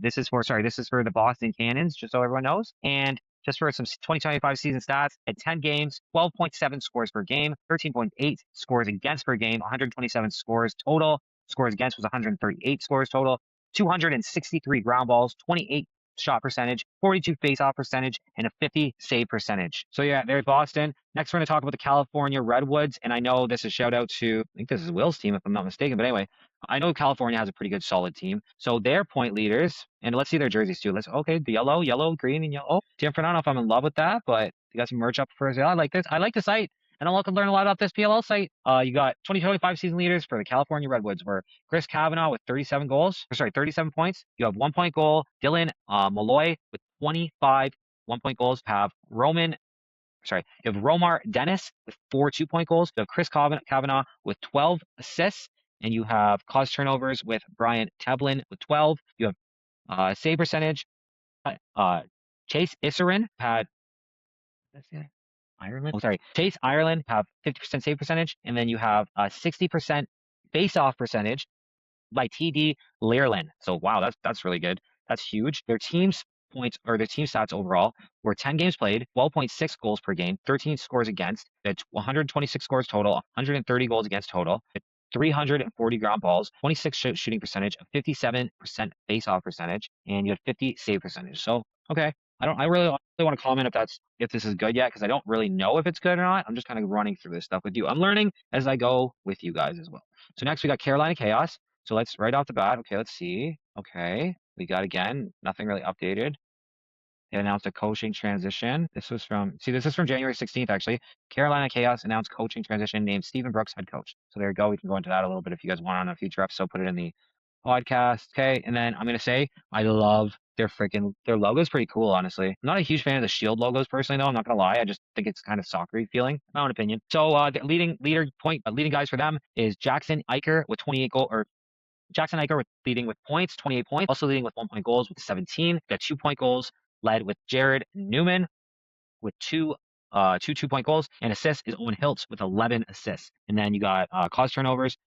this is for the Boston Cannons, just so everyone knows. And just for some 2025 season stats, at 10 games, 12.7 scores per game, 13.8 scores against per game, 127 scores total. Scores against was 138 scores total, 263 ground balls, 28 shot percentage, 42 face-off percentage, and a 50 save percentage. So yeah, there's Boston. Next, we're going to talk about the California Redwoods. And I know this is shout out to, I think this is Will's team, if I'm not mistaken. But anyway, I know California has a pretty good solid team. So their point leaders, and let's see their jerseys too. Okay, the yellow, green, and yellow. Different. I don't know if I'm in love with that, but you got some merch up for us. Yeah, I like this. I like the site. And I'll learn a lot about this PLL site. You got 2025 season leaders for the California Redwoods were Chris Kavanaugh with 37 points. You have 1-point goal. Dylan Malloy with 25 1-point goals. You have Romar Dennis with 4 2-point goals. You have Chris Kavanaugh with 12 assists. And you have caused turnovers with Brian Teblin with 12. You have save percentage. Chase Isserin had Ireland. Chase Ireland have 50% save percentage, and then you have 60% face-off percentage by TD Learlin. So wow, that's really good. That's huge. Their team's points or their team stats overall were 10 games played, 12.6 goals per game, 13 scores against, 126 scores total, 130 goals against total. 340 ground balls, 26 shooting percentage, a 57% face-off percentage, and you had 50 save percentage. So, okay. I really want to comment if this is good yet, because I don't really know if it's good or not. I'm just kind of running through this stuff with you. I'm learning as I go with you guys as well. So next we got Carolina Chaos. So let's right off the bat. Okay, let's see. Okay, we got again, nothing really updated. They announced a coaching transition. This is from January 16th, actually. Carolina Chaos announced coaching transition, named Stephen Brooks head coach. So there you go. We can go into that a little bit if you guys want on a future episode. Put it in the podcast. Okay. And then I'm going to say, I love their logo is pretty cool, honestly. I'm not a huge fan of the Shield logos personally, though. I'm not going to lie. I just think it's kind of soccery feeling, my own opinion. So the leading guys for them is Jackson Eicher with 28 goals, or Jackson Eicher leading with points, 28 points. Also leading with 1-point goals with 17. Got 2-point goals, led with Jared Newman with two 2-point goals, and assists is Owen Hiltz with 11 assists. And then you got cause turnovers,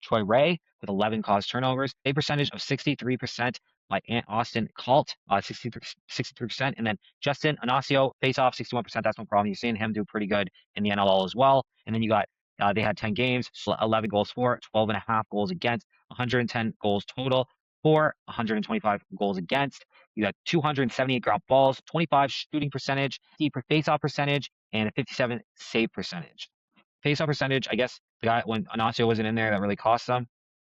Troy Ray with 11 caused turnovers, a percentage of 63% by Austin Kalt, 63%. And then Justin Anasio, face-off, 61%. That's no problem. You're seeing him do pretty good in the NLL as well. And then you got, they had 10 games, 11 goals for, 12 and a half goals against, 110 goals total for, 125 goals against. You got 278 ground balls, 25 shooting percentage, 50 face-off percentage, and a 57 save percentage. Face-off percentage, I guess the guy when Anasio wasn't in there, that really cost them.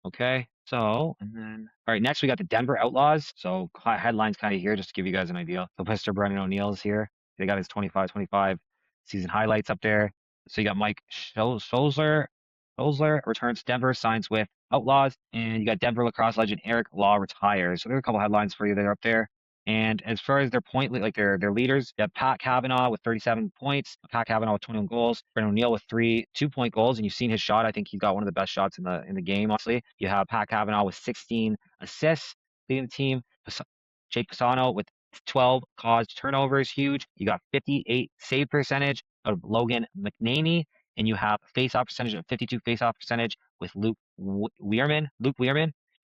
Okay, so and then all right, next we got the Denver Outlaws. So headlines kind of here just to give you guys an idea. So Mr. Brendan O'Neill's here. They got his 25-25 season highlights up there. So you got Mike Scholzler returns to Denver, signs with Outlaws, and you got Denver lacrosse legend Eric Law retires. So there are a couple headlines for you that are up there. And as far as their point, like their leaders, you have Pat Cavanaugh with 37 points, Pat Cavanaugh with 21 goals, Brendan O'Neill with 3 2-point goals, and you've seen his shot. I think he's got one of the best shots in the game. Honestly, you have Pat Cavanaugh with 16 assists, leading the team. Jake Pisano with 12 caused turnovers, huge. You got 58 save percentage of Logan McNaney, and you have face-off percentage of 52 face-off percentage with Luke Weirman.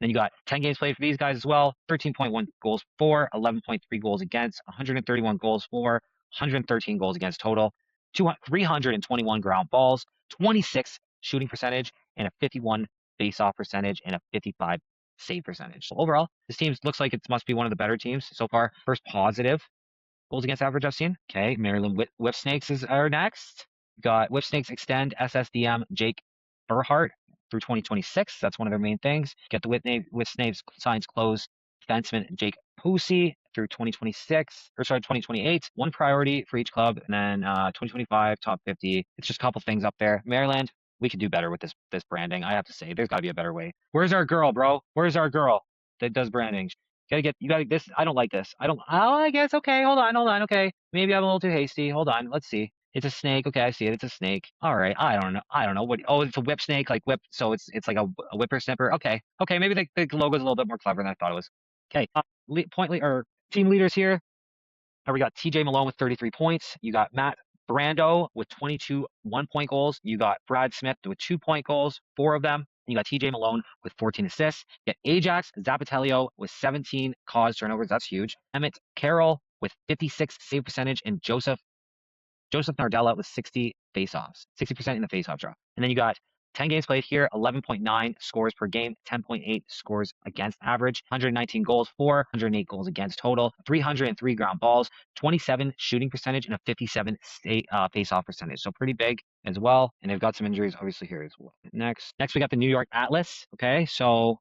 Then you got 10 games played for these guys as well. 13.1 goals for, 11.3 goals against, 131 goals for, 113 goals against total, 321 ground balls, 26 shooting percentage, and a 51 face-off percentage, and a 55 save percentage. So overall, this team looks like it must be one of the better teams so far. First positive goals against average I've seen. Okay, Maryland Whip Snakes is our next. Got Whip Snakes extend SSDM Jake Burhart through 2026. That's one of their main things. Get the Whip Snakes signs close defenseman Jake Pusey through 2028. One priority for each club, and then 2025 top 50. It's just a couple things up there. Maryland, we could do better with this branding. I have to say, there's got to be a better way. Where's our girl, bro? Where's our girl that does branding? You gotta this. I don't like this. I guess. Okay, hold on. Okay. Maybe I'm a little too hasty. Hold on. Let's see. It's a snake. Okay, I see it. It's a snake. All right. I don't know. What? Oh, it's a whip snake, like whip. So it's like a whippersnapper. Okay. Okay. Maybe the logo's a little bit more clever than I thought it was. Okay. Or team leaders here. We got TJ Malone with 33 points. You got Matt Brando with 22 1-point goals. You got Brad Smith with 2-point goals, 4 of them. You got TJ Malone with 14 assists. You got Ajax Zapatello with 17 caused turnovers. That's huge. Emmett Carroll with 56 save percentage, and Joseph Nardella with 60 faceoffs, 60% in the faceoff draw. And then you got 10 games played here, 11.9 scores per game, 10.8 scores against average, 119 goals for, 108 goals against total, 303 ground balls, 27 shooting percentage, and a 57 face-off percentage. So pretty big as well. And they've got some injuries obviously here as well. Next we got the New York Atlas. Okay, so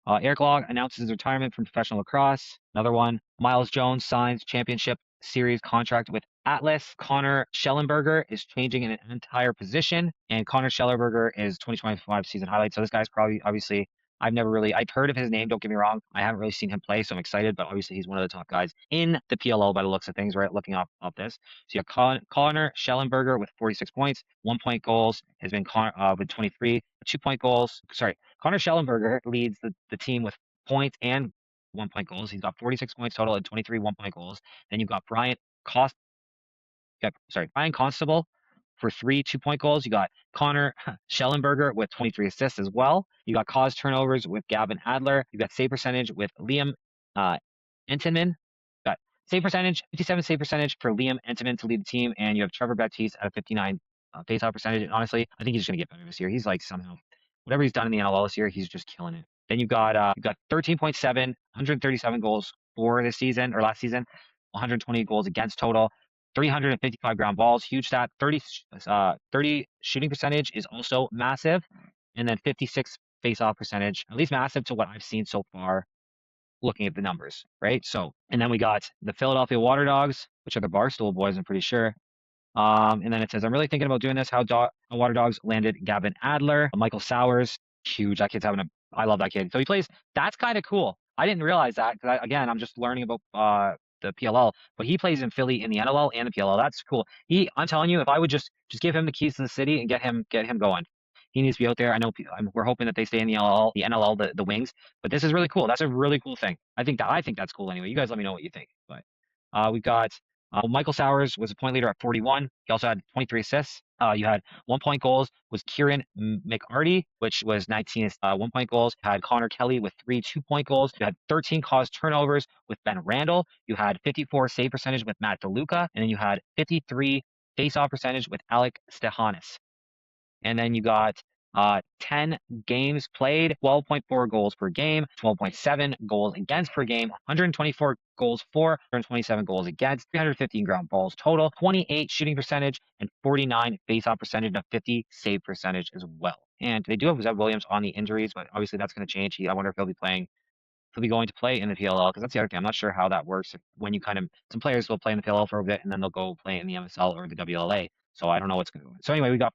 Eric Law announces his retirement from professional lacrosse. Another one. Miles Jones signs championship series contract with Atlas. Connor Schellenberger is changing an entire position, and Connor Schellenberger is 2025 season highlight. So this guy's probably obviously I've heard of his name. Don't get me wrong. I haven't really seen him play, so I'm excited. But obviously he's one of the top guys in the PLO by the looks of things. Right, looking up this. So you have Connor Schellenberger with 46 points, 1-point goals has been with 23, 2-point goals. Sorry, Connor Schellenberger leads the team with points and 1-point goals. He's got 46 points total and 23 1-point goals. Then you've got Brian Constable for 3 2-point goals. You got Connor Schellenberger with 23 assists as well. You got caused turnovers with Gavin Adler. You got save percentage with Liam Entenman. Got save percentage, 57 save percentage for Liam Entenman to lead the team, and you have Trevor Baptiste at a 59 faceoff percentage. And honestly, I think he's just gonna get better this year. He's like somehow whatever he's done in the NLL this year, he's just killing it. Then you've got 13.7, 137 goals for this season or last season, 120 goals against total. 355 ground balls, huge stat. 30 shooting percentage is also massive. And then 56 face-off percentage, at least massive to what I've seen so far looking at the numbers, right? So, and then we got the Philadelphia Water Dogs, which are the Barstool boys, I'm pretty sure. And then it says, I'm really thinking about doing this. How Water Dogs landed Gavin Adler, Michael Sowers, huge. That kid's I love that kid. So he plays, that's kind of cool. I didn't realize that because again, I'm just learning about the PLL, but he plays in Philly in the NLL and the PLL. That's cool. I'm telling you, if I would just give him the keys to the city and get him going. He needs to be out there. I know we're hoping that they stay in the NLL, the wings. But this is really cool. That's a really cool thing. I think that's cool anyway. You guys let me know what you think. But we've got Michael Sowers was a point leader at 41. He also had 23 assists. You had 1 point goals was Kieran McArty, which was 19 1 point goals. You had Connor Kelly with 3 2-point goals. You had 13 caused turnovers with Ben Randall. You had 54 save percentage with Matt DeLuca. And then you had 53 face-off percentage with Alec Stehanis. And then you got 10 games played, 12.4 goals per game, 12.7 goals against per game, 124 goals for, 127 goals against, 315 ground balls total, 28 shooting percentage, and 49 face-off percentage, and a 50 save percentage as well. And they do have Zeb Williams on the injuries, but obviously that's going to change. I wonder if he'll be playing he'll be going to play in the PLL because that's the other thing. I'm not sure how that works. When you some players will play in the PLL for a bit and then they'll go play in the MSL or the WLA. So I don't know what's going to go on. So anyway, we got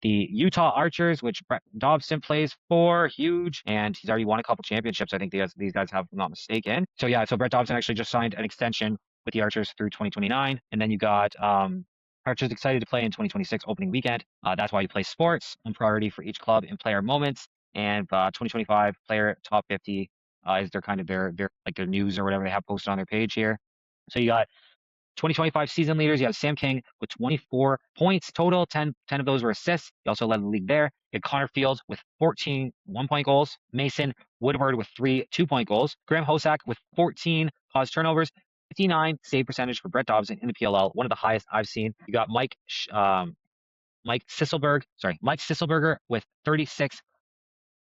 the Utah Archers, which Brett Dobson plays for, huge, and he's already won a couple championships. I think these guys have, if I'm not mistaken. So yeah, so Brett Dobson actually just signed an extension with the Archers through 2029, and then you got Archers excited to play in 2026 opening weekend. That's why you play sports on priority for each club in player moments, and 2025 player top 50 is their kind of their like their news or whatever they have posted on their page here. So you got 2025 season leaders. You have Sam King with 24 points total. 10 of those were assists. He also led the league there. You had Connor Fields with 14 1-point goals. Mason Woodward with 3 2-point goals. Graham Hosak with 14 caused turnovers. 59 save percentage for Brett Dobson in the PLL, one of the highest I've seen. You got Mike Sisselberger with 36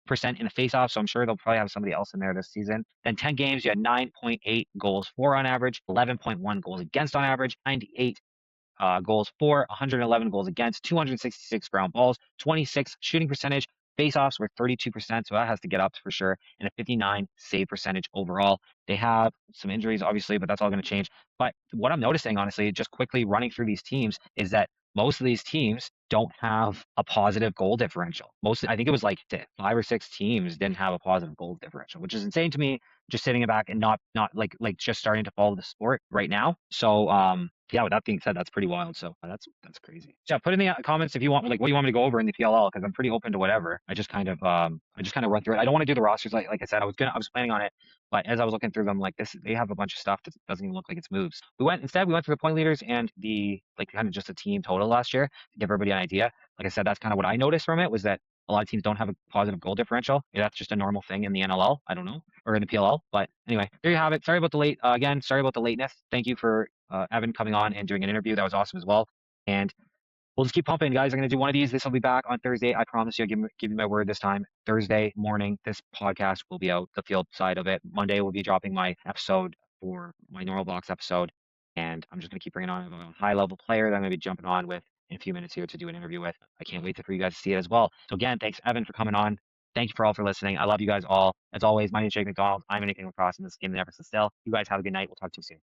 percent in the faceoff, so I'm sure they'll probably have somebody else in there this season. Then 10 games, you had 9.8 goals for on average, 11.1 goals against on average, 98 goals for, 111 goals against, 266 ground balls, 26 shooting percentage. Faceoffs were 32%, so that has to get up for sure, and a 59 save percentage overall. They have some injuries, obviously, but that's all going to change. But what I'm noticing, honestly, just quickly running through these teams, is that most of these teams don't have a positive goal differential. I think it was like 5 or 6 teams didn't have a positive goal differential, which is insane to me. Just sitting back and not like just starting to follow the sport right now. So yeah, with that being said, that's pretty wild. So that's crazy. So yeah, put in the comments if you want, like, what do you want me to go over in the PLL, because I'm pretty open to whatever. I just kind of run through it. I don't want to do the rosters like I said. I was planning on it, but as I was looking through them, like they have a bunch of stuff that doesn't even look like it's moves. We went through the point leaders and the kind of just a team total last year to give everybody an idea. Like I said, that's kind of what I noticed from it, was that a lot of teams don't have a positive goal differential. That's just a normal thing in the NLL. I don't know, or in the PLL. But anyway, there you have it. Sorry about the late. Again, sorry about the lateness. Thank you for Evan coming on and doing an interview. That was awesome as well. And we'll just keep pumping, guys. I'm going to do one of these. This will be back on Thursday. I promise you. I'll give you my word this time. Thursday morning, this podcast will be out, the field side of it. Monday, we'll be dropping my episode for my normal box episode. And I'm just going to keep bringing on a high-level player that I'm going to be jumping on with in a few minutes here to do an interview with. I can't wait for you guys to see it as well. So again, thanks, Evan, for coming on. Thank you for all for listening. I love you guys all. As always, my name is Jake McDonald. I'm Anything LACrosse, in this game that never sits still. You guys have a good night. We'll talk to you soon.